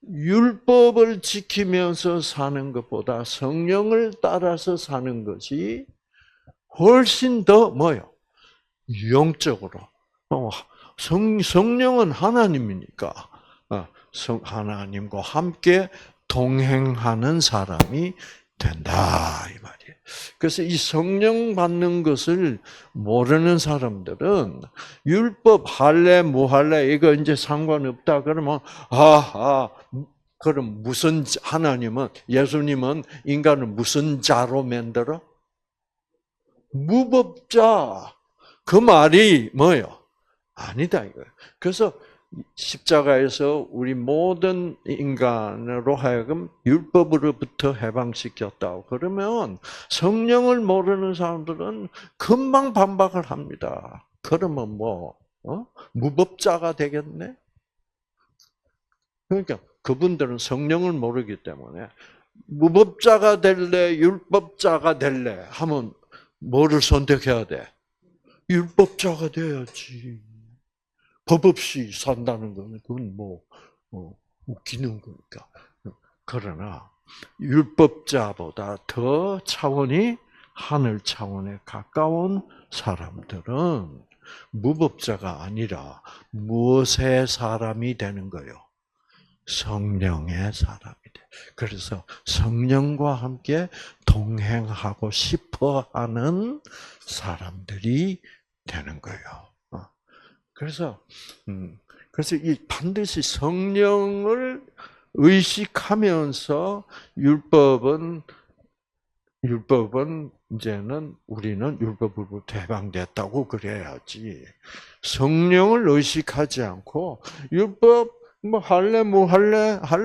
Speaker 1: 율법을 지키면서 사는 것보다 성령을 따라서 사는 것이 훨씬 더 뭐요? 영적으로. 성령은 하나님이니까 하나님과 함께 동행하는 사람이 된다 이 말이에요. 그래서 이 성령 받는 것을 모르는 사람들은 율법 할래 무할래 이거 이제 상관없다 그러면 그럼 무슨 하나님은 예수님은 인간을 무슨 자로 만들어? 무법자. 그 말이 뭐예요? 아니다 이거예요. 그래서 십자가에서 우리 모든 인간으로 하여금 율법으로부터 해방시켰다고 그러면 성령을 모르는 사람들은 금방 반박을 합니다. 그러면 무법자가 되겠네? 그러니까 그분들은 성령을 모르기 때문에 무법자가 될래, 율법자가 될래 하면 뭐를 선택해야 돼? 율법자가 돼야지. 법 없이 산다는 건 그건 웃기는 거니까. 그러나 율법자보다 더 차원이 하늘 차원에 가까운 사람들은 무법자가 아니라 무엇의 사람이 되는 거요? 성령의 사람이 돼. 그래서 성령과 함께 동행하고 싶어 하는 사람들이 되는 거예요. 그래서 이 반드시 성령을 의식하면서 율법은 이제는 우리는 율법으로부터 해방됐다고 그래야지. 성령을 의식하지 않고 율법 할래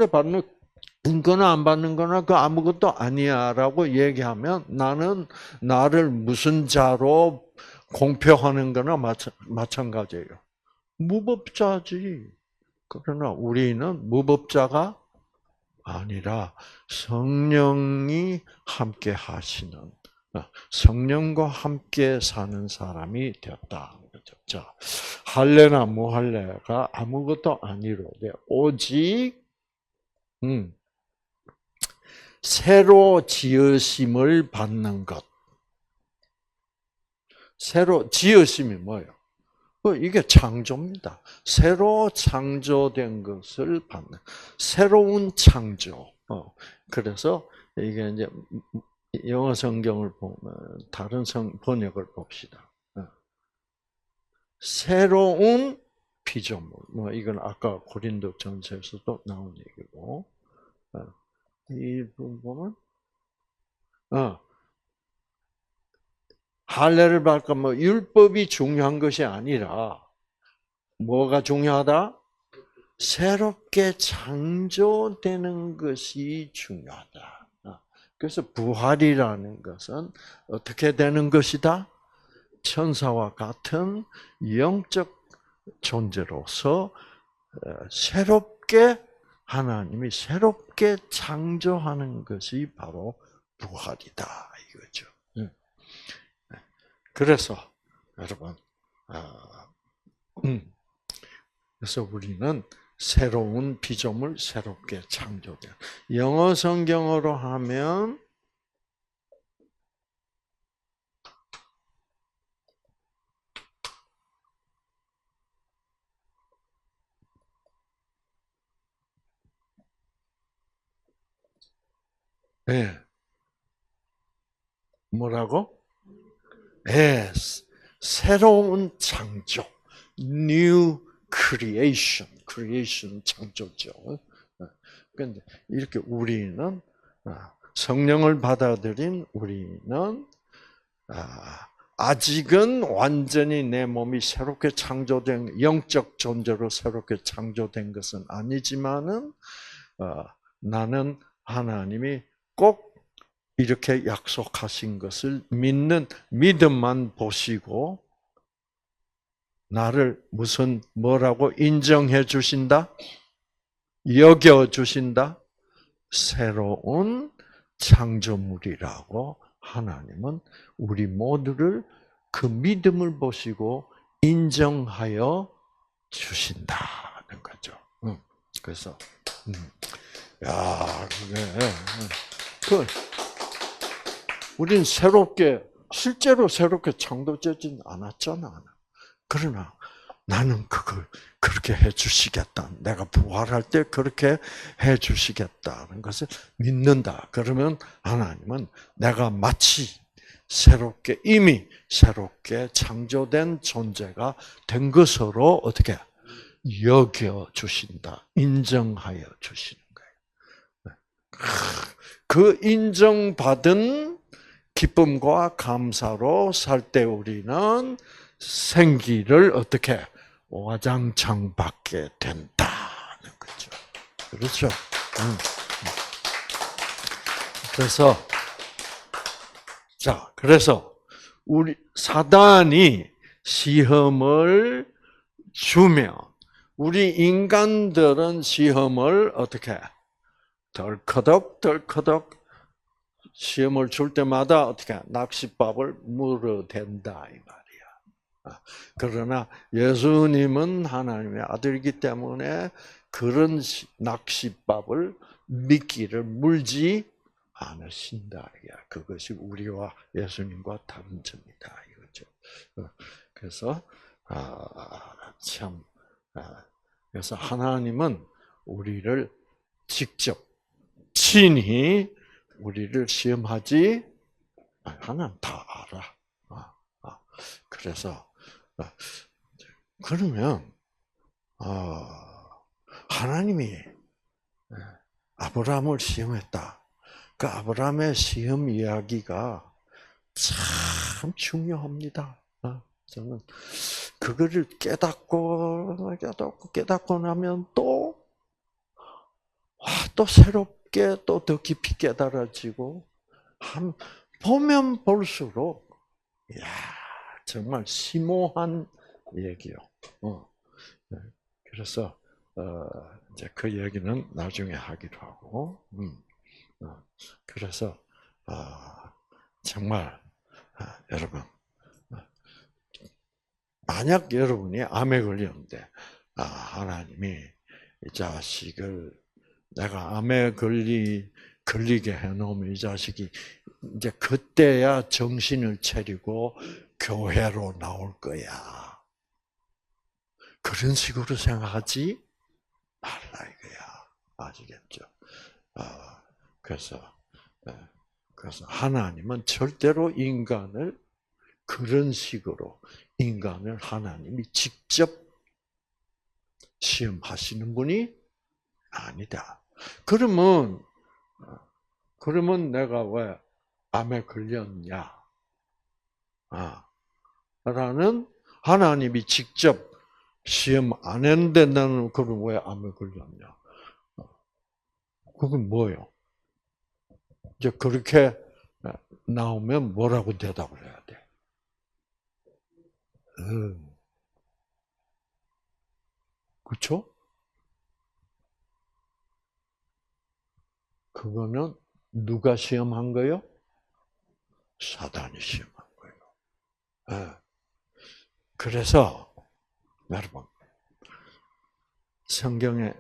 Speaker 1: 받는 거나 안 받는 거나 그 아무것도 아니야라고 얘기하면 나는 나를 무슨 자로 공표하는 거나 마찬가지예요. 무법자지. 그러나 우리는 무법자가 아니라 성령이 함께 하시는, 성령과 함께 사는 사람이 되었다. 자, 할례나 무할례가 아무것도 아니로되 오직 새로 지으심을 받는 것. 새로 지으심이 뭐예요? 이게 창조입니다. 새로 창조된 것을 받는 새로운 창조. 그래서 이게 이제 영어 성경을 보면 다른 번역을 봅시다. 새로운 피조물. 이건 아까 고린도전서에서도 나온 얘기고. 이 부분 보면 할례를 받고 율법이 중요한 것이 아니라 뭐가 중요하다? 새롭게 창조되는 것이 중요하다. 그래서 부활이라는 것은 어떻게 되는 것이다? 천사와 같은 영적 존재로서 하나님이 새롭게 창조하는 것이 바로 부활이다 이거죠. 그래서 여러분, 그래서 우리는 새로운 피조물, 새롭게 창조된. 영어 성경으로 하면 네. 뭐라고? 새로운 창조, new creation 창조죠. 그런데 이렇게 우리는 성령을 받아들인 우리는 아직은 완전히 내 몸이 새롭게 창조된 영적 존재로 새롭게 창조된 것은 아니지만은 나는 하나님이 꼭 이렇게 약속하신 것을 믿는 믿음만 보시고 나를 뭐라고 인정해 주신다? 여겨 주신다? 새로운 창조물이라고 하나님은 우리 모두를 그 믿음을 보시고 인정하여 주신다는 거죠. 그래서 우린 실제로 새롭게 창조되진 않았잖아. 그러나 나는 그걸 그렇게 해주시겠다. 내가 부활할 때 그렇게 해주시겠다는 것을 믿는다. 그러면 하나님은 내가 마치 이미 새롭게 창조된 존재가 된 것으로 어떻게 여겨 주신다. 인정하여 주시는 거예요. 그 인정받은 기쁨과 감사로 살 때 우리는 생기를 어떻게 와장창 받게 된다는 거죠. 그렇죠? 그래서 우리 사단이 시험을 주면 우리 인간들은 시험을 어떻게 덜커덕 시험을 줄 때마다 어떻게 낚싯밥을 물어댄다 이 말이야. 그러나 예수님은 하나님의 아들이기 때문에 그런 낚싯밥을 미끼를 물지 않으신다. 그것이 우리와 예수님과 다른 점이다 이거죠. 그래서 참 그래서 하나님은 우리를 직접 친히 우리를 시험하지 하나님 다 알아. 그래서 그러면 하나님이 아브라함을 시험했다. 그 아브라함의 시험 이야기가 참 중요합니다. 저는 그거를 깨닫고 나면 또 새롭게 또 더 깊이 깨달아지고 보면 볼수록 정말 심오한 얘기요. 그래서 이제 그 얘기는 나중에 하기로 하고. 그래서 정말 여러분 만약 여러분이 암에 걸렸는데 하나님이 이 자식을 내가 암에 걸리게 해놓으면 이 자식이 이제 그때야 정신을 차리고 교회로 나올 거야. 그런 식으로 생각하지 말라 이거야. 아시겠죠? 그래서 하나님은 절대로 인간을 그런 식으로 인간을 하나님이 직접 시험하시는 분이 아니다. 그러면 내가 왜 암에 걸렸냐? 라는 하나님이 직접 시험 안 했는데 나는 그럼 왜 암에 걸렸냐? 그건 뭐예요? 이제 그렇게 나오면 뭐라고 대답을 해야 돼? 그렇죠? 그거는 누가 시험한 거요? 사단이 시험한 거예요. 그래서 여러분 성경에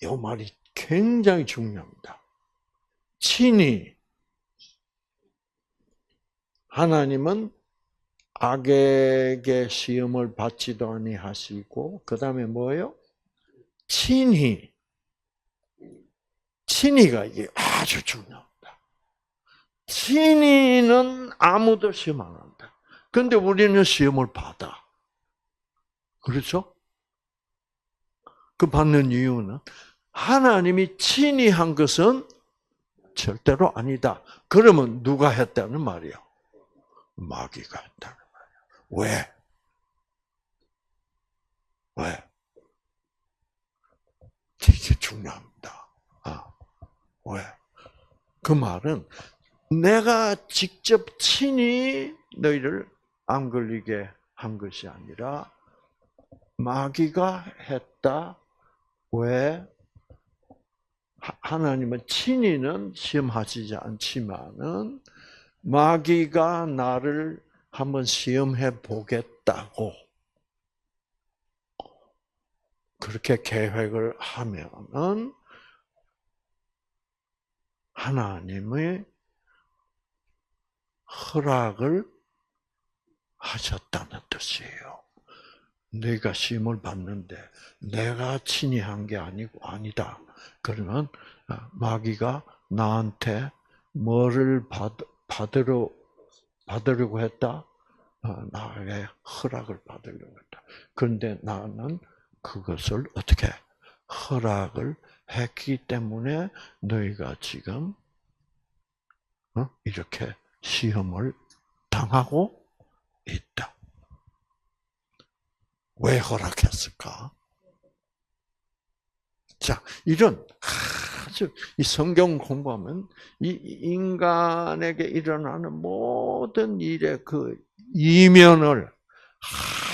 Speaker 1: 이 말이 굉장히 중요합니다. 친히 하나님은 악에게 시험을 받지도 아니하시고 그 다음에 뭐예요? 친히가 이게 아주 중요합니다. 친히는 아무도 시험 안 한다. 그런데 우리는 시험을 받아. 그렇죠? 그 받는 이유는 하나님이 친히 한 것은 절대로 아니다. 그러면 누가 했다는 말이야? 마귀가 했다는 말이야. 왜? 되게 중요합니다. 왜? 그 말은 내가 직접 친히 너희를 안 걸리게 한 것이 아니라 마귀가 했다. 왜? 하나님은 친히는 시험하시지 않지만은 마귀가 나를 한번 시험해 보겠다고 그렇게 계획을 하면은 하나님의 허락을 하셨다는 뜻이에요. 네가 시험을 받는데 내가 친히 한 게 아니다. 그러면 마귀가 나한테 뭐를 받으려고 했다? 나에게 허락을 받으려고 했다. 그런데 나는 그것을 어떻게 허락을 했기 때문에 너희가 지금 이렇게 시험을 당하고 있다. 왜 허락했을까? 자, 이런 아주 이 성경 공부하면 이 인간에게 일어나는 모든 일의 그 이면을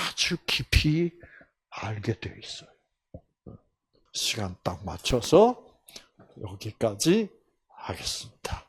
Speaker 1: 아주 깊이 알게 되어 있어요. 시간 딱 맞춰서 여기까지 하겠습니다.